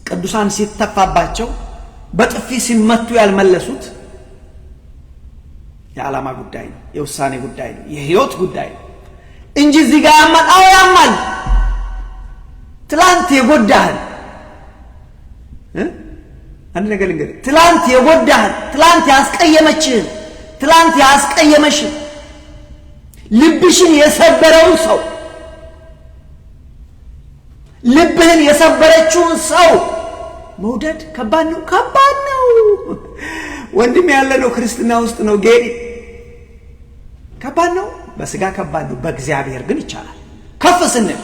Speaker 3: ቅዱሳን ሲተፋባቸው በጥፊ ሲመቱ ያልመለሱት የዓላማ ጉዳይ ነው፣ የውሳኔ ጉዳይ ነው፣ የህይወት ጉዳይ ነው እንጂ እዚህ ጋር ያማል። ትላንት የጎዳህን አንድ ነገር ልንገርህ። ትላንት የጎዳህን፣ ትላንት ያስቀየመችህን፣ ትላንት ያስቀየመሽን፣ ልብሽን የሰበረውን ሰው፣ ልብህን የሰበረችውን ሰው መውደድ ከባድ ነው። ወንድም ያለ ነው ክርስትና ውስጥ ነው ጌሪ። ከባድ ነው፣ በስጋ ከባድ ነው። በእግዚአብሔር ግን ይቻላል። ከፍ ስንል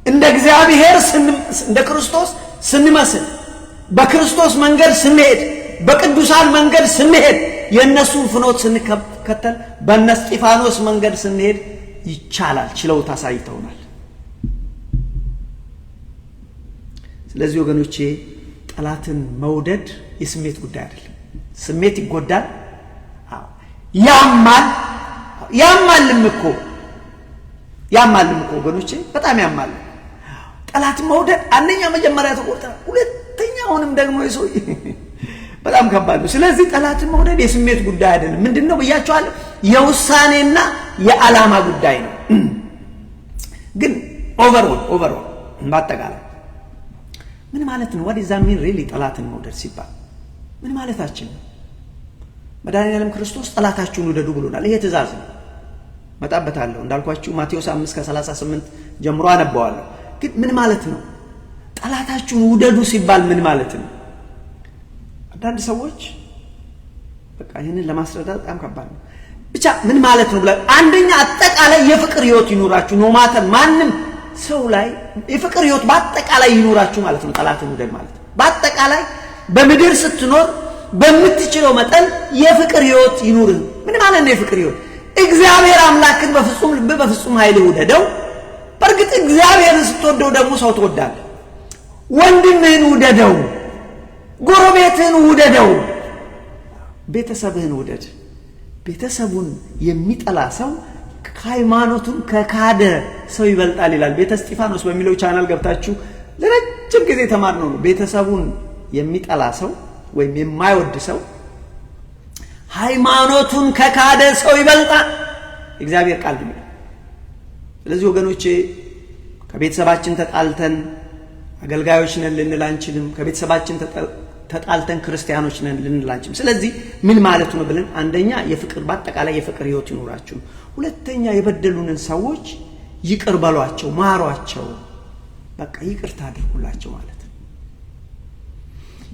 Speaker 3: እንደ እግዚአብሔር እንደ ክርስቶስ ስንመስል፣ በክርስቶስ መንገድ ስንሄድ፣ በቅዱሳን መንገድ ስንሄድ፣ የእነሱን ፍኖት ስንከተል፣ በእነ እስጢፋኖስ መንገድ ስንሄድ ይቻላል። ችለውት አሳይተውናል። ስለዚህ ወገኖቼ ጠላትን መውደድ የስሜት ጉዳይ አይደለም። ስሜት ይጎዳል፣ ያማልም እኮ ወገኖቼ በጣም ያማል። ጠላትን መውደድ አንደኛ መጀመሪያ ተቆርጠናል፣ ሁለተኛውንም ደግሞ የሰው በጣም ከባድ ነው። ስለዚህ ጠላትን መውደድ የስሜት ጉዳይ አይደለም። ምንድነው ብያቸዋለሁ? የውሳኔና የዓላማ ጉዳይ ነው። ግን ኦቨርኦል በአጠቃላይ ምን ማለት ነው? what does that mean really? ጠላትን መውደድ ሲባል ምን ማለታችን ነው? መድኃኒዓለም ክርስቶስ ጠላታችሁን ውደዱ ብሎናል። ይሄ ትእዛዝ ነው። መጣበታለሁ እንዳልኳችሁ ማቴዎስ 5:38 ጀምሮ አነባዋለሁ። ግን ምን ማለት ነው? ጠላታችሁን ውደዱ ሲባል ምን ማለት ነው? አንዳንድ ሰዎች በቃ ይሄንን ለማስረዳት በጣም ከባድ ነው። ብቻ ምን ማለት ነው ብለ አንደኛ አጠቃላይ የፍቅር ህይወት ይኑራችሁ ነው ማለት ማንም ሰው ላይ የፍቅር ህይወት በአጠቃላይ ይኑራችሁ ማለት ነው። ጠላትን ውደድ ማለት በአጠቃላይ በምድር ስትኖር በምትችለው መጠን የፍቅር ህይወት ይኑር። ምን ማለት ነው የፍቅር ህይወት? እግዚአብሔር አምላክን በፍጹም ልብ በፍጹም ኃይል ውደደው። በእርግጥ እግዚአብሔርን ስትወደው ደግሞ ሰው ትወዳለህ። ወንድምህን ውደደው፣ ጎረቤትህን ውደደው፣ ቤተሰብህን ውደድ። ቤተሰቡን የሚጠላ ሰው ሃይማኖቱን ከካደ ሰው ይበልጣል ይላል። ቤተ እስጢፋኖስ በሚለው ቻናል ገብታችሁ ለረጅም ጊዜ ተማርነው ነው። ቤተሰቡን የሚጠላ ሰው ወይም የማይወድ ሰው ሃይማኖቱን ከካደ ሰው ይበልጣል እግዚአብሔር ቃል ነው። ስለዚህ ወገኖቼ ከቤተሰባችን ተጣልተን አገልጋዮች ነን ልንል አንችልም። ከቤተሰባችን ተጣልተን ክርስቲያኖች ነን ልንል አንችልም። ስለዚህ ምን ማለት ነው ብለን አንደኛ የፍቅር በአጠቃላይ የፍቅር ህይወት ይኑራችሁ፣ ሁለተኛ የበደሉንን ሰዎች ይቅር በሏቸው ማሯቸው በቃ ይቅርታ አድርጉላቸው ማለት ነው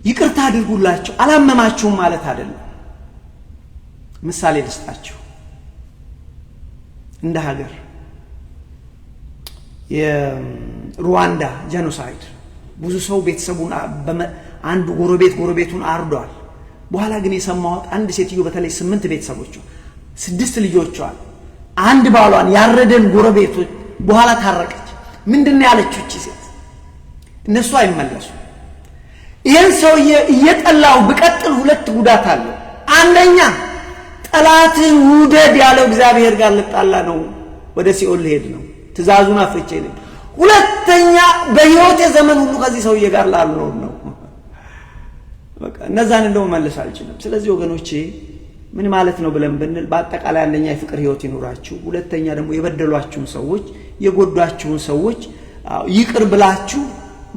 Speaker 3: ይቅርታ አድርጉላቸው አላመማችሁም ማለት አይደለም ምሳሌ ልስጣችሁ እንደ ሀገር የሩዋንዳ ጄኖሳይድ ብዙ ሰው ቤተሰቡን አንድ ጎረቤቱን አርዷል በኋላ ግን የሰማሁት አንድ ሴትዮ በተለይ 8 ቤተሰቦቿ 6 ልጆቿ አንድ ባሏን ያረደን ጎረቤቶች በኋላ ታረቀች ምንድነው ያለችው እቺ ሴት እነሱ አይመለሱ ይሄን ሰው እየጠላው በቀጥል ሁለት ጉዳት አለ አንደኛ ጠላትን ውደድ ያለው እግዚአብሔር ጋር ልጣላ ነው ወደ ሲኦል ሄድ ነው ትእዛዙን አፍርቼ ነው ሁለተኛ በህይወት ዘመን ሁሉ ከዚህ ሰውዬ ጋር ላልኖር ነው በቃ እነዛን እንደው መለስ አልችልም ስለዚህ ወገኖቼ ምን ማለት ነው ብለን ብንል በአጠቃላይ አንደኛ የፍቅር ህይወት ይኖራችሁ ሁለተኛ ደግሞ የበደሏችሁን ሰዎች የጎዷችሁን ሰዎች ይቅር ብላችሁ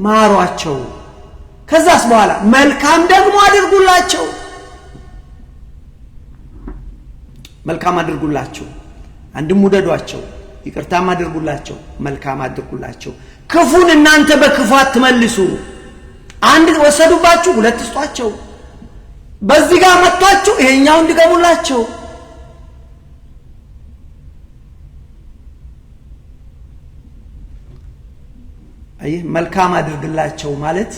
Speaker 3: ማሯቸው ከዛስ በኋላ መልካም ደግሞ አድርጉላቸው መልካም አድርጉላቸው አንድም ውደዷቸው ይቅርታም አድርጉላቸው መልካም አድርጉላቸው ክፉን እናንተ በክፉ አትመልሱ አንድ ወሰዱባችሁ ሁለት ስጧቸው በዚህ ጋር መጥቷችሁ ይሄኛው እንዲገቡላቸው አይ መልካም አድርግላቸው ማለት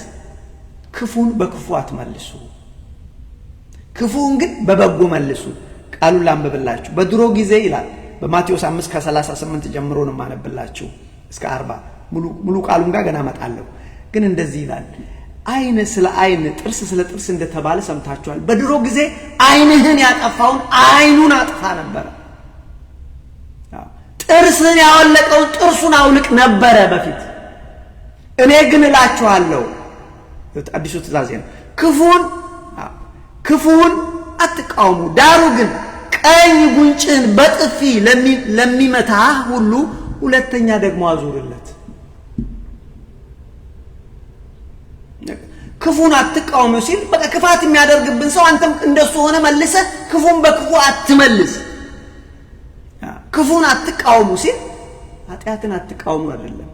Speaker 3: ክፉን በክፉ አትመልሱ ክፉን ግን በበጎ መልሱ ቃሉን ላንብብላችሁ በድሮ ጊዜ ይላል በማቴዎስ 5:38 ጀምሮ ነው ማነብላችሁ እስከ 40 ሙሉ ቃሉን ጋር ገና መጣለው ግን እንደዚህ ይላል አይነ ስለ አይነ ጥርስ ስለ ጥርስ እንደተባለ ሰምታችኋል በድሮ ጊዜ አይንህን ያጠፋውን አይኑን አጥፋ ነበር ጥርስን ያወለቀው ጥርሱን አውልቅ ነበር በፊት እኔ ግን እላችኋለሁ አዲሱ ትእዛዝ ነው ክፉን አትቃወሙ ዳሩ ግን ቀኝ ጉንጭን በጥፊ ለሚመታ ሁሉ ሁለተኛ ደግሞ አዙርለት ክፉን አትቃወሙ ሲል በቃ ክፋት የሚያደርግብን ሰው አንተም እንደሱ ሆነ መልሰ ክፉን በክፉ አትመልስ ክፉን አትቃወሙ ሲል ኃጢአትን አትቃወሙ አይደለም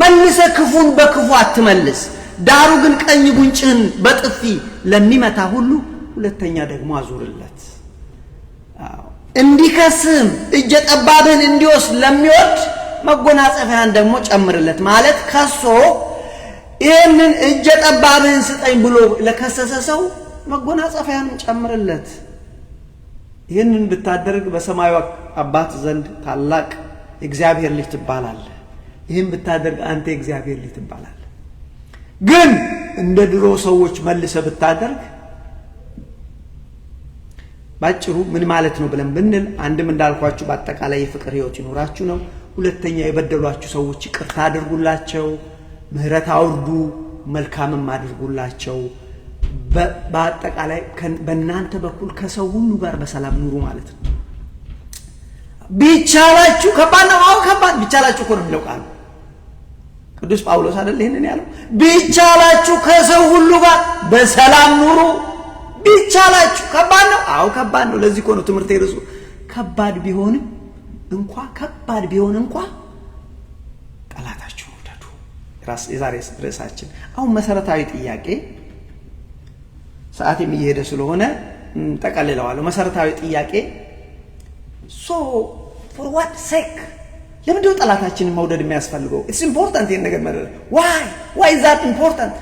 Speaker 3: መልሰ ክፉን በክፉ አትመልስ ዳሩ ግን ቀኝ ጉንጭህን በጥፊ ለሚመታ ሁሉ ሁለተኛ ደግሞ አዙርለት እንዲከስም እጀ ጠባብህን እንዲወስድ ለሚወድ መጎናጸፊያን ደግሞ ጨምርለት ማለት ከሶ ይሄንን እጀ ጠባብህን ስጠኝ ብሎ ለከሰሰ ሰው መጎናጸፊያን ጨምርለት ይሄንን ብታደርግ በሰማዩ አባት ዘንድ ታላቅ እግዚአብሔር ልጅ ትባላለህ ይሄን ብታደርግ አንተ እግዚአብሔር ልጅ ትባላለህ ግን እንደ ድሮ ሰዎች መልሰ ብታደርግ ባጭሩ ምን ማለት ነው ብለን ብንል አንድም እንዳልኳችሁ በአጠቃላይ የፍቅር ህይወት ይኖራችሁ ነው ሁለተኛ የበደሏችሁ ሰዎች ይቅርታ አድርጉላቸው ምህረት አውርዱ መልካምም አድርጉላቸው በአጠቃላይ በእናንተ በኩል ከሰው ሁሉ ጋር በሰላም ኑሩ ማለት ነው ቢቻላችሁ ከባድ ነው ከባድ ቢቻላችሁ እኮ ነው የሚለው ቃል ቅዱስ ጳውሎስ አይደል ይሄንን ያለው ቢቻላችሁ ከሰው ሁሉ ጋር በሰላም ኑሩ ቢቻላችሁ ከባድ ነው ከባድ ነው ለዚህ እኮ ነው ትምህርት ይርሱ ከባድ ቢሆን እንኳን ጠላታችሁ ውደዱ የዛሬ ርዕሳችን አሁን መሰረታዊ ጥያቄ ሰዓት የሚሄደ ስለሆነ ተቀልለዋለሁ መሰረታዊ ጥያቄ for what sake ለምንድነው ጠላታችንን መውደድ የሚያስፈልገው it's important ይሄን ነገር ማለት why is that important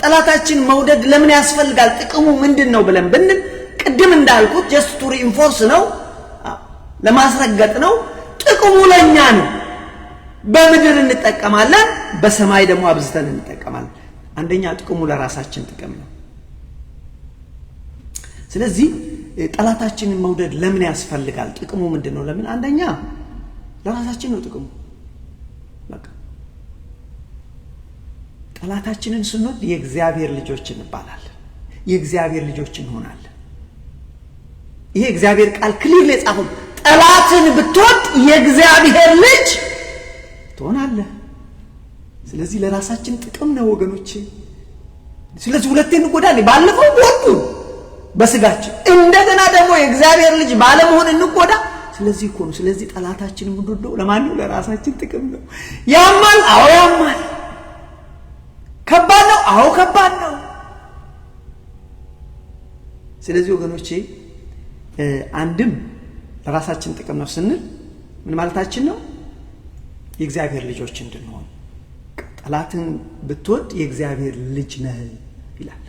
Speaker 3: ጠላታችን መውደድ ለምን ያስፈልጋል ጥቅሙ ምንድነው ብለን ብንል ቅድም እንዳልኩት just to reinforce ነው ለማስረገጥ ነው ጥቅሙ ለኛ ነው በምድር እንጠቀማለን በሰማይ ደግሞ አብዝተን እንጠቀማለን አንደኛ ጥቅሙ ለራሳችን ጥቅም ነው ስለዚህ ጠላታችንን መውደድ ለምን ያስፈልጋል ጥቅሙ ምንድነው ለምን አንደኛ ለራሳችን ነው ጥቅሙ በቃ ጠላታችንን ስንወድ የእግዚአብሔር ልጆች እንባላለን የእግዚአብሔር ልጆች እንሆናለን ይሄ እግዚአብሔር ቃል ክሊር ለጻፈው ጠላትን ብትወድ የእግዚአብሔር ልጅ ትሆናለህ ስለዚህ ለራሳችን ጥቅም ነው ወገኖቼ ስለዚህ ሁለቴን እንጎዳለን ባለፈው ወጡ በስጋችን እንደገና ደግሞ የእግዚአብሔር ልጅ ባለመሆን እንጎዳ ስለዚህ እኮ ነው ስለዚህ ጠላታችንን ምንድነው ለማን ነው ለራሳችን ጥቅም ነው ያማል አዎ ያማል ከባድ ነው አዎ ከባድ ነው ስለዚህ ወገኖቼ አንድም ለራሳችን ጥቅም ነው ስንል ምን ማለታችን ነው የእግዚአብሔር ልጆች እንድንሆን ጠላትን ብትወድ የእግዚአብሔር ልጅ ነህ ይላል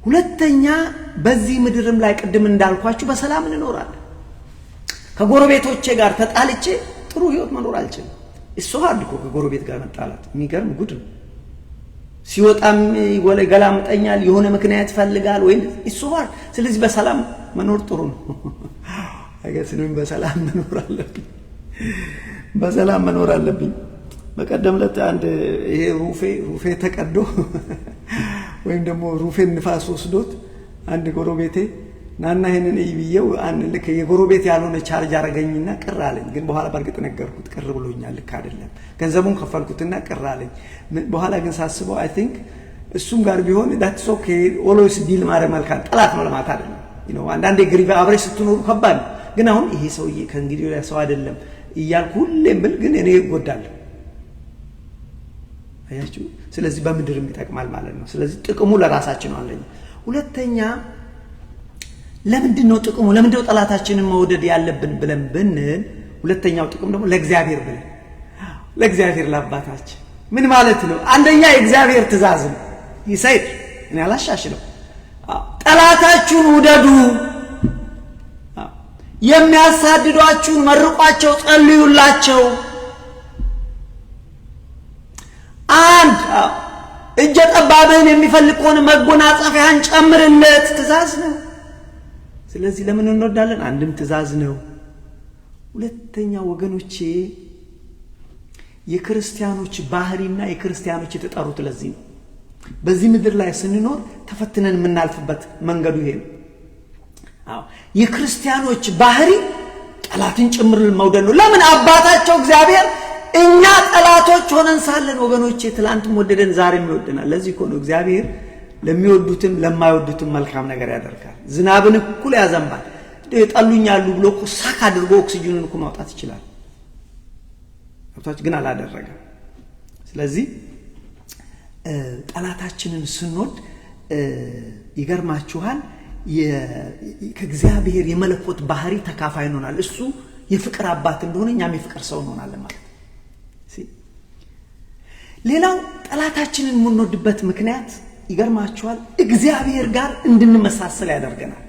Speaker 3: ሁለተኛ በዚህ ምድርም ላይ ቅድም እንዳልኳችሁ በሰላም እንኖራለን ከጎረቤቶቼ ጋር ተጣልቼ ጥሩ ህይወት መኖር አልችልም እሱ ሀድኮ ከጎረቤት ጋር መጣላት የሚገርም ጉድ ነው ሲወጣም ይገላምጠኛል የሆነ ምክንያት ፈልጋል ወይ እሱ ሀድ ስለዚህ በሰላም መኖር ጥሩ ነው አገስንም በሰላም መኖር አለብኝ በቀደም ለታ አንድ ይሄ ሩፌ ተቀዶ ወይም ደግሞ ሩፌን ንፋስ ወስዶት አንድ ጎረቤቴ ናና ይሄንን ይብየው አንድ ልክ የጎረቤት ያልሆነ ቻርጅ አረጋኝና ቅራለኝ ግን በኋላ በርግጥ ነገርኩት ቅር ብሎኛል ልክ አይደለም ገንዘቡን ከፈልኩትና ቅራለኝ በኋላ ግን ሳስበው አይ ቲንክ እሱም ጋር ቢሆን that's okay always deal ማረ መልካም ጠላት ነው ለማለት አይደለም አንዳንዴ ግሪቫ አብሬ ስትኖር ከባድ ግን አሁን ይሄ ሰውዬ ከእንግዲህ ወዲያ ሰው አይደለም ይያልኩ ሁሌም ብል ግን እኔ እጎዳለሁ አያችሁ ስለዚህ በምድርም ይጠቅማል ማለት ነው ስለዚህ ጥቅሙ ለራሳችን ነው አንደኛ ሁለተኛ ለምንድነው ጥቅሙ ለምንድነው ጠላታችንን መውደድ ያለብን ብለን ብንል ሁለተኛው ጥቅም ደግሞ ለእግዚአብሔር ብለን ለእግዚአብሔር ለአባታችን ምን ማለት ነው አንደኛ የእግዚአብሔር ትእዛዝ ነው ይሰይ እኔ አላሻሽለው ጠላታችሁን ውደዱ የሚያሳድዷችሁን መርቋቸው ጸልዩላቸው አንድ እጀ ጠባብህን የሚፈልግ ሆነ መጎናጸፊያን ጨምርለት ትእዛዝ ነው ስለዚህ ለምን እንወዳለን አንድም ትእዛዝ ነው ሁለተኛ ወገኖቼ የክርስቲያኖች ባህሪና የክርስቲያኖች የተጠሩት ለዚህ ነው በዚህ ምድር ላይ ስንኖር ተፈትነን የምናልፍበት መንገዱ ይሄ ነው የክርስቲያኖች ባህሪ ጠላትን ጭምር መውደድ ነው ለምን አባታቸው እግዚአብሔር እኛ ጠላቶች ሆነን ሳለን ወገኖቼ ትላንትም ወደደን ዛሬም ይወደናል ለዚህ እኮ ነው እግዚአብሔር ለሚወዱትም ለማይወዱትም መልካም ነገር ያደርጋል ዝናብን እኩል ያዘንባል ይጣሉኛሉ ብሎ ሳካ አድርጎ ኦክሲጅኑን እኮ ማውጣት ይችላል አብታች ግን አላደረገም ስለዚህ ጠላታችንን ስንወድ ይገርማችኋል ከእግዚአብሔር የመለኮት ባህሪ ተካፋይ እንሆናለን እሱ የፍቅር አባት እንደሆነ እኛም የፍቅር ሰው እንሆናለን ማለት ሌላው ጠላታችንን የምንወድበት ምክንያት ይገርማችኋል እግዚአብሔር ጋር እንድንመሳሰል ያደርገናል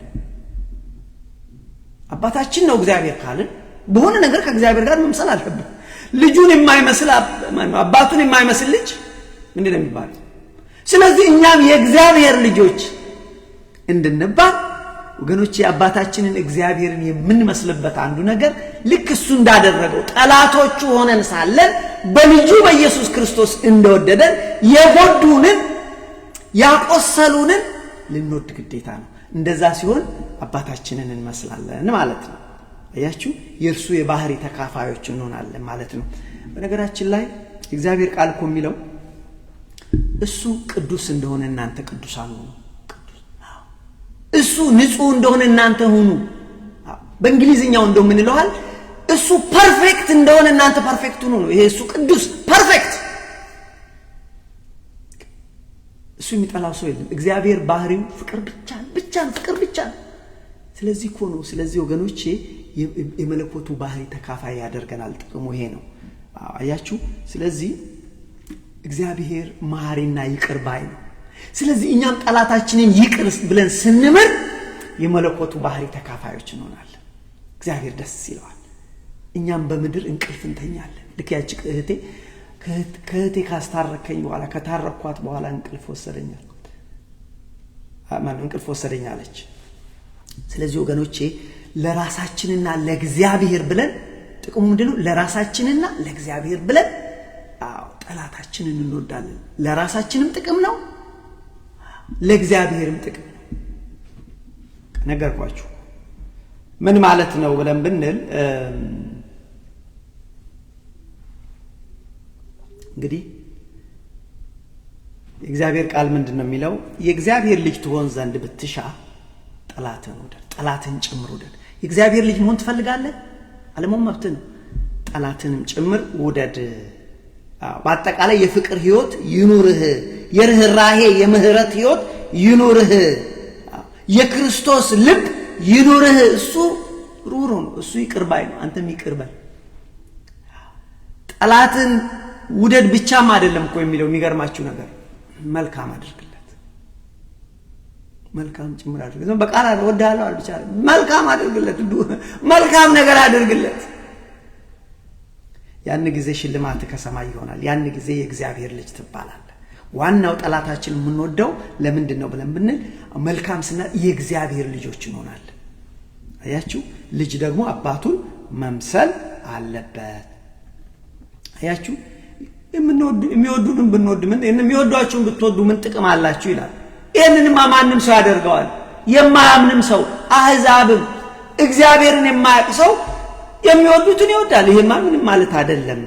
Speaker 3: አባታችን ነው እግዚአብሔር ካልን በሆነ ነገር ከእግዚአብሔር ጋር መምሰል አለብን ልጁን የማይመስል አባቱን የማይመስል ልጅ ምንድነው የሚባለው ስለዚህ እኛም የእግዚአብሔር ልጆች እንድንባል ወገኖቼ አባታችንን እግዚአብሔርን የምንመስልበት አንዱ ነገር ልክ እሱ እንዳደረገው ጠላቶቹ ሆነን ሳለን በልጁ በኢየሱስ ክርስቶስ እንደወደደን የጎዱንን ያቆሰሉንን ልንወድ ግዴታ ነው እንደዛ ሲሆን አባታችንን እንመስላለን ማለት ነው አያችሁ የእርሱ የባህሪ ተካፋዮች እንሆናለን ማለት ነው በነገራችን ላይ እግዚአብሔር ቃል እኮ የሚለው እሱ ቅዱስ እንደሆነ እናንተ ቅዱሳን ሁኑ እሱ ንጹህ እንደሆነ እናንተ ሁኑ በእንግሊዝኛው እንደምን ይለዋል እሱ ፐርፌክት እንደሆነ እናንተ ፐርፌክት ሁኑ ነው ይሄ እሱ ቅዱስ ፐርፌክት እሱ የሚጠላው ሰው የለም እግዚአብሔር ባህሪው ፍቅር ብቻ ስለዚህ እኮ ነው ስለዚህ ወገኖቼ የመለኮቱ ባህሪ ተካፋይ ያደርገናል ጥቅሙ ይሄ ነው አያችሁ ስለዚህ እግዚአብሔር መሐሪና ይቅር ባይ ነው ስለዚህ እኛም ጠላታችንን ይቅር ብለን ስንምር የመለኮቱ ባህሪ ተካፋዮች እንሆናለን እግዚአብሔር ደስ ይለዋል እኛም በምድር እንቅልፍ እንተኛለን ልክ ያቺ ከእህቴ ካስታረከኝ በኋላ ከታረኳት በኋላ እንቅልፍ ወሰደኛለች ስለዚህ ወገኖቼ ለራሳችንና ለእግዚአብሔር ብለን ጥቅሙ ምንድነው ለራሳችንና ለእግዚአብሔር ብለን ጠላታችንን እንወዳለን ለራሳችንም ጥቅም ነው ለእግዚአብሔርም ጥቅም ነው ነገርኳችሁ ምን ማለት ነው ብለን ብንል እንግዲህ የእግዚአብሔር ቃል ምንድነው የሚለው የእግዚአብሔር ልጅ ትሆን ዘንድ ብትሻ ጠላትን ጭምር ውደድ የእግዚአብሔር ልጅ መሆን ትፈልጋለህ ዓለሙን መብት ነው። ጠላትንም ጭምር ውደድ። በአጠቃላይ የፍቅር ህይወት ይኑርህ፣ የርህራሄ የምህረት ህይወት ይኑርህ፣ የክርስቶስ ልብ ይኑርህ። እሱ ሩህሩህ ነው፣ እሱ ይቅር ባይ ነው። አንተም ይቅር በል። ጠላትን ውደድ ብቻም አይደለም እኮ የሚለው የሚገርማችሁ ነገር መልካም አድርግለት፣ መልካም ጭምር አድርግለት። በቃል እወድሃለሁ አልብቻ መልካም አድርግለት፣ መልካም ነገር አድርግለት። ያን ጊዜ ሽልማት ከሰማይ ይሆናል። ያን ጊዜ የእግዚአብሔር ልጅ ትባላለህ። ዋናው ጠላታችን የምንወደው ለምንድን ነው ብለን ብንል መልካም ስና የእግዚአብሔር ልጆች እንሆናለን። አያችሁ፣ ልጅ ደግሞ አባቱን መምሰል አለበት። አያችሁ፣ የሚወዱንም ብንወድ ምን የሚወዷችሁን ብትወዱ ምን ጥቅም አላችሁ ይላል። ይህንንማ ማንም ሰው ያደርገዋል። የማያምንም ሰው አህዛብም እግዚአብሔርን የማያውቅ ሰው የሚወዱትን ይወዳል። ይሄማ ምንም ማለት አይደለም።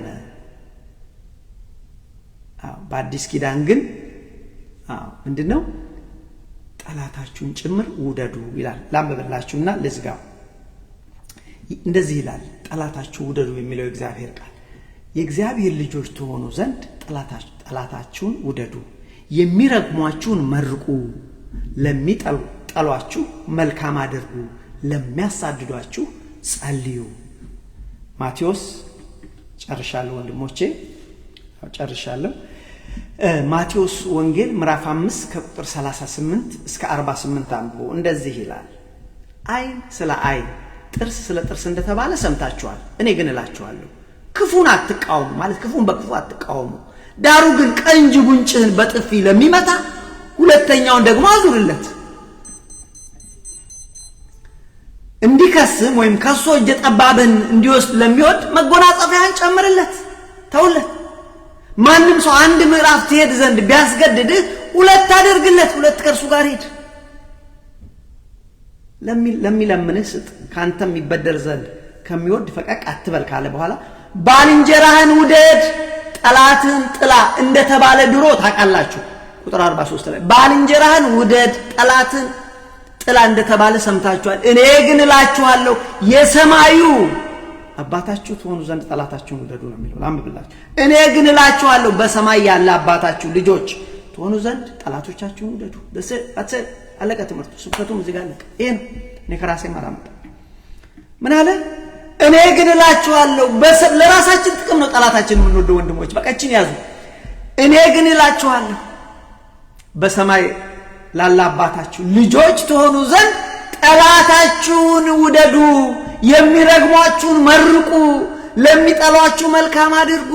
Speaker 3: በአዲስ ኪዳን ግን ምንድነው? ጠላታችሁን ጭምር ውደዱ ይላል። ላንብብላችሁና ልዝጋው። እንደዚህ ይላል፣ ጠላታችሁ ውደዱ የሚለው እግዚአብሔር ቃል። የእግዚአብሔር ልጆች ትሆኑ ዘንድ ጠላታችሁን ውደዱ፣ የሚረግሟችሁን መርቁ፣ ለሚጠሏችሁ መልካም አድርጉ፣ ለሚያሳድዷችሁ ጸልዩ። ማቴዎስ ጨርሻለሁ ወንድሞቼ፣ ጨርሻለሁ። ማቴዎስ ወንጌል ምዕራፍ 5 ከቁጥር 38 እስከ 48 አንብቦ እንደዚህ ይላል። ዓይን ስለ ዓይን ጥርስ ስለ ጥርስ እንደተባለ ሰምታችኋል። እኔ ግን እላችኋለሁ ክፉን አትቃወሙ፣ ማለት ክፉን በክፉ አትቃወሙ። ዳሩ ግን ቀኝ ጉንጭህን በጥፊ ለሚመታ ሁለተኛውን ደግሞ አዙርለት። እንዲከስም ወይም ከሶ እጀ ጠባብህን እንዲወስድ ለሚወድ መጎናጸፊያን ጨምርለት፣ ተውለት። ማንም ሰው አንድ ምዕራፍ ትሄድ ዘንድ ቢያስገድድህ ሁለት አድርግለት፣ ሁለት ከእርሱ ጋር ሂድ። ለሚለምንህ ስጥ፣ ካንተም ይበደር ዘንድ ከሚወድ ፈቀቅ አትበል ካለ በኋላ ባልንጀራህን ውደድ ጠላትህን ጥላ እንደተባለ ድሮ ታውቃላችሁ። ቁጥር 43 ላይ ባልንጀራህን ውደድ ጠላትህን ጥላ እንደተባለ ሰምታችኋል። እኔ ግን እላችኋለሁ የሰማዩ አባታችሁ ትሆኑ ዘንድ ጠላታችሁን ውደዱ ነው የሚለው። ላንብብላችሁ። እኔ ግን እላችኋለሁ በሰማይ ያለ አባታችሁ ልጆች ትሆኑ ዘንድ ጠላቶቻችሁን ውደዱ። አለቀ ትምህርቱ። ስብከቱም እዚህ ጋር አለቀ። ይሄ ነው። እኔ ከራሴ ማላመጣ ምን አለ? እኔ ግን እላችኋለሁ ለራሳችን ጥቅም ነው ጠላታችን የምንወደው ወንድሞች፣ በቀችን ያዙ። እኔ ግን እላችኋለሁ በሰማይ ላለ አባታችሁ ልጆች ትሆኑ ዘንድ ጠላታችሁን ውደዱ፣ የሚረግሟችሁን መርቁ፣ ለሚጠሏችሁ መልካም አድርጉ፣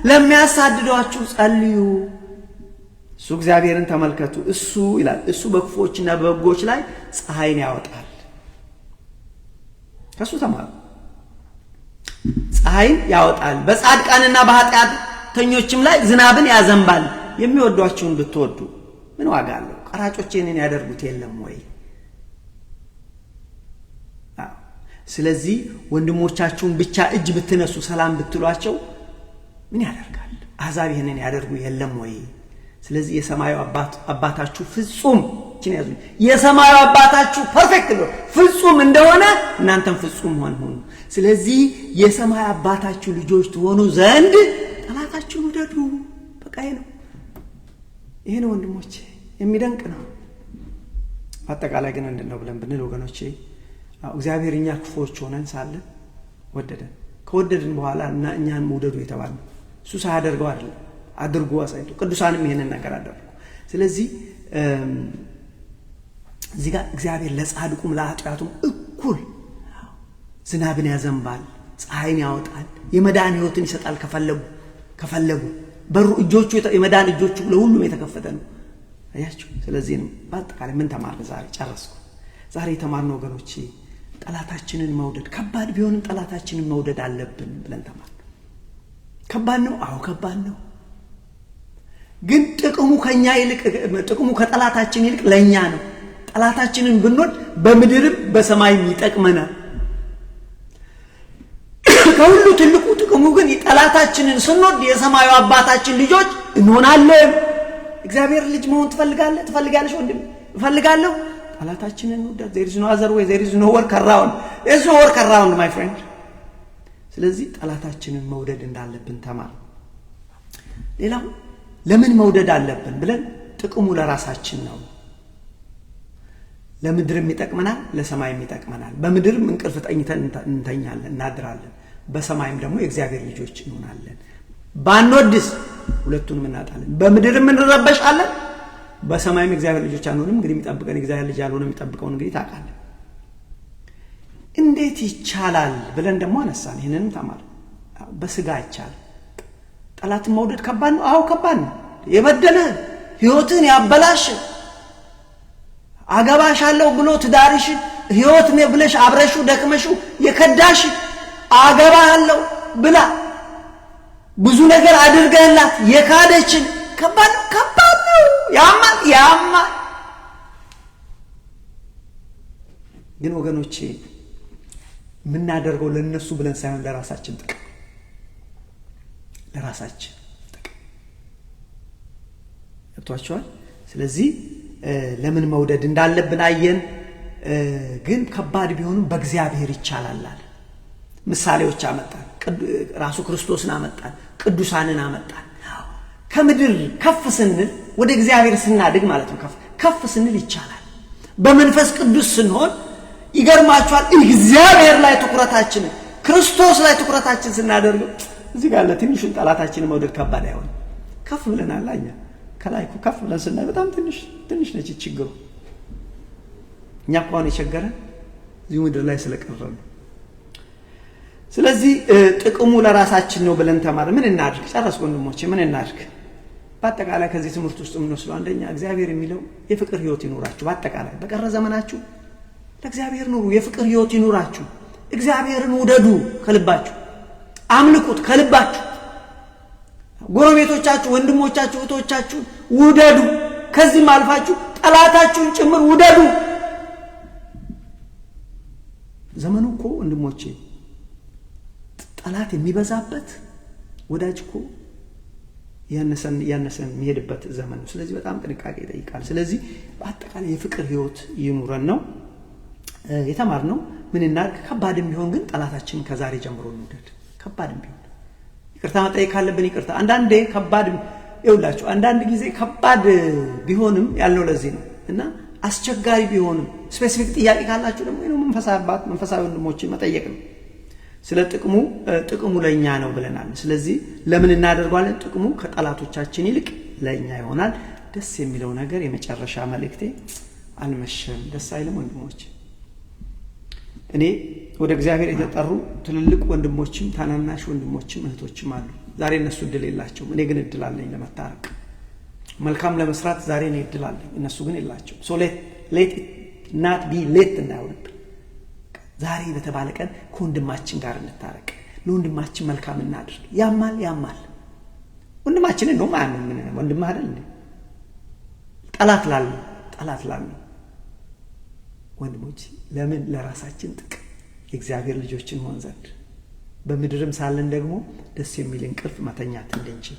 Speaker 3: ለሚያሳድዷችሁ ጸልዩ። እሱ እግዚአብሔርን ተመልከቱ። እሱ ይላል እሱ በክፉዎችና በበጎች ላይ ፀሐይን ያወጣል። ከሱ ተማሩ። ፀሐይን ያወጣል፣ በጻድቃንና በኃጢአተኞችም ላይ ዝናብን ያዘንባል። የሚወዷችሁን ብትወዱ ምን ዋጋ አለው? ቀራጮች ይህንን ያደርጉት የለም ወይ? ስለዚህ ወንድሞቻችሁን ብቻ እጅ ብትነሱ ሰላም ብትሏቸው ምን ያደርጋል? አሕዛብ ይህንን ያደርጉ የለም ወይ? ስለዚህ የሰማዩ አባታችሁ ፍጹም እቺን ያዙ። የሰማዩ አባታችሁ ፐርፌክት ነው፣ ፍጹም እንደሆነ እናንተም ፍጹም ሁኑ። ስለዚህ የሰማዩ አባታችሁ ልጆች ትሆኑ ዘንድ ጠላታችሁን ውደዱ። በቃ ይሄ ነው ወንድሞቼ፣ የሚደንቅ ነው። አጠቃላይ ግን ምንድነው ብለን ብንል ወገኖቼ፣ እግዚአብሔር እኛ ክፉዎች ሆነን ሳለ ወደደን። ከወደደን በኋላ እና እኛን መውደዱ የተባለ እሱ ሳያደርገው አይደለም፣ አድርጎ አሳይቶ ቅዱሳንም ይሄንን ነገር አደረጉ። ስለዚህ እዚህ ጋር እግዚአብሔር ለጻድቁም ለኃጢአቱም እኩል ዝናብን ያዘንባል፣ ፀሐይን ያወጣል፣ የመዳን ሕይወትን ይሰጣል። ከፈለጉ በሩ እጆቹ የመዳን እጆቹ ለሁሉም የተከፈተ ነው። አያችሁ። ስለዚህ ነው በአጠቃላይ ምን ተማርን ዛሬ? ጨረስኩ። ዛሬ የተማርነው ወገኖቼ ጠላታችንን መውደድ ከባድ ቢሆንም ጠላታችንን መውደድ አለብን ብለን ተማር። ከባድ ነው። አዎ ከባድ ነው። ግን ጥቅሙ ከጠላታችን ይልቅ ለኛ ነው። ጠላታችንን ብንወድ በምድርም በሰማይም ይጠቅመናል። ከሁሉ ትልቁ ጥቅሙ ግን ጠላታችንን ስንወድ የሰማዩ አባታችን ልጆች እንሆናለን። እግዚአብሔር ልጅ መሆን ትፈልጋለሽ ወንድም? እፈልጋለሁ። ጠላታችንን እንወድ። there is no other way, there is no work around. There's no work around my friend. ስለዚህ ጠላታችንን መውደድ እንዳለብን ተማር። ሌላው ለምን መውደድ አለብን ብለን ጥቅሙ ለራሳችን ነው። ለምድርም ይጠቅመናል፣ ለሰማይም ይጠቅመናል። በምድርም እንቅልፍ ተኝተን እንተኛለን እናድራለን፣ በሰማይም ደግሞ የእግዚአብሔር ልጆች እንሆናለን። ባንወድስ ሁለቱንም እናጣለን። በምድርም እንረበሻለን፣ በሰማይም የእግዚአብሔር ልጆች አንሆንም። እንግዲህ የሚጠብቀን የእግዚአብሔር ልጅ ያልሆነ የሚጠብቀውን እንግዲህ ታውቃለህ። እንዴት ይቻላል ብለን ደግሞ አነሳን። ይህንንም ተማር። በስጋ ይቻላል። ጠላትን መውደድ ከባድ ነው። አዎ ከባድ ነው። የበደለ ህይወትን ያበላሽ አገባሻለሁ ብሎ ትዳርሽ ህይወት ነው ብለሽ አብረሹ ደክመሹ የከዳሽ አገባለሁ ብላ ብዙ ነገር አድርገህላት የካደችን ከባድ ነው። ያማል። ግን ወገኖቼ የምናደርገው ለነሱ ብለን ሳይሆን ለራሳችን ጥቅም ገብቷችኋል? ስለዚህ ለምን መውደድ እንዳለብን አየን። ግን ከባድ ቢሆንም በእግዚአብሔር ይቻላል። ምሳሌዎች አመጣን። ራሱ ክርስቶስን አመጣን፣ ቅዱሳንን አመጣን። ከምድር ከፍ ስንል ወደ እግዚአብሔር ስናድግ ማለት ነው። ከፍ ስንል ይቻላል። በመንፈስ ቅዱስ ስንሆን ይገርማችኋል፣ እግዚአብሔር ላይ ትኩረታችን ክርስቶስ ላይ ትኩረታችን ስናደርገው እዚህ ጋር ለትንሹን ጠላታችንን መውደድ ከባድ አይሆንም። ከፍ ብለናል። እኛ ከላይ ከፍ ብለን ስናይ በጣም ትንሽ ነች ችግሩ። እኛ እንኳን የቸገረን እዚህ ምድር ላይ ስለቀረን። ስለዚህ ጥቅሙ ለራሳችን ነው ብለን ተማር። ምን እናድርግ? ጨረስኩ ወንድሞቼ። ምን እናድርግ? በአጠቃላይ ከዚህ ትምህርት ውስጥ የምንወስደው አንደኛ እግዚአብሔር የሚለው የፍቅር ህይወት ይኖራችሁ። በአጠቃላይ በቀረ ዘመናችሁ ለእግዚአብሔር ኑሩ፣ የፍቅር ህይወት ይኖራችሁ። እግዚአብሔርን ውደዱ ከልባችሁ፣ አምልኩት ከልባችሁ። ጎረቤቶቻችሁ፣ ወንድሞቻችሁ፣ እህቶቻችሁ ውደዱ። ከዚህም አልፋችሁ ጠላታችሁን ጭምር ውደዱ። ዘመኑ እኮ ወንድሞቼ ጠላት የሚበዛበት ወዳጅ እኮ ያነሰን የሚሄድበት ዘመን ነው። ስለዚህ በጣም ጥንቃቄ ይጠይቃል። ስለዚህ በአጠቃላይ የፍቅር ህይወት ይኑረን ነው የተማርነው። ምን እናድርግ? ከባድም ቢሆን ግን ጠላታችንን ከዛሬ ጀምሮ እንውደድ። ከባድም ቢሆን ይቅርታ መጠየቅ ካለብን ይቅርታ። አንዳንዴ ከባድ ይውላችሁ፣ አንዳንድ ጊዜ ከባድ ቢሆንም ያልነው ለዚህ ነው እና አስቸጋሪ ቢሆንም ስፔሲፊክ ጥያቄ ካላችሁ ደግሞ መንፈሳዊ ወንድሞችን መጠየቅ ነው። ስለ ጥቅሙ ለኛ ነው ብለናል። ስለዚህ ለምን እናደርጋለን? ጥቅሙ ከጠላቶቻችን ይልቅ ለኛ ይሆናል። ደስ የሚለው ነገር የመጨረሻ መልእክቴ አልመሸም። ደስ አይልም ወንድሞች? እኔ ወደ እግዚአብሔር የተጠሩ ትልልቅ ወንድሞችም ታናናሽ ወንድሞችም እህቶችም አሉ። ዛሬ እነሱ እድል የላቸውም። እኔ ግን እድል አለኝ ለመታረቅ፣ መልካም ለመስራት። ዛሬ እኔ እድል አለኝ፣ እነሱ ግን የላቸውም። ሶ ሌት ናት ቢ ሌት እናይሆንብን። ዛሬ በተባለ ቀን ከወንድማችን ጋር እንታረቅ፣ ለወንድማችን መልካም እናድርግ። ያማል ወንድማችን ነው ማንም ወንድም አይደል እንዴ? ጠላት ላሉ ወንድሞች ለምን ለራሳችን ጥቅም የእግዚአብሔር ልጆችን ሆን ዘንድ በምድርም ሳለን ደግሞ ደስ የሚል እንቅልፍ መተኛት እንድንችል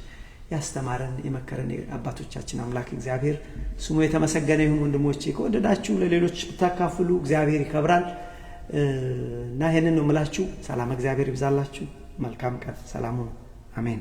Speaker 3: ያስተማረን የመከረን አባቶቻችን አምላክ እግዚአብሔር ስሙ የተመሰገነ ይሁን። ወንድሞቼ ከወደዳችሁ ለሌሎች ብታካፍሉ እግዚአብሔር ይከብራል እና ይሄንን ነው የምላችሁ። ሰላም እግዚአብሔር ይብዛላችሁ። መልካም ቀን። ሰላም ሁኑ። አሜን።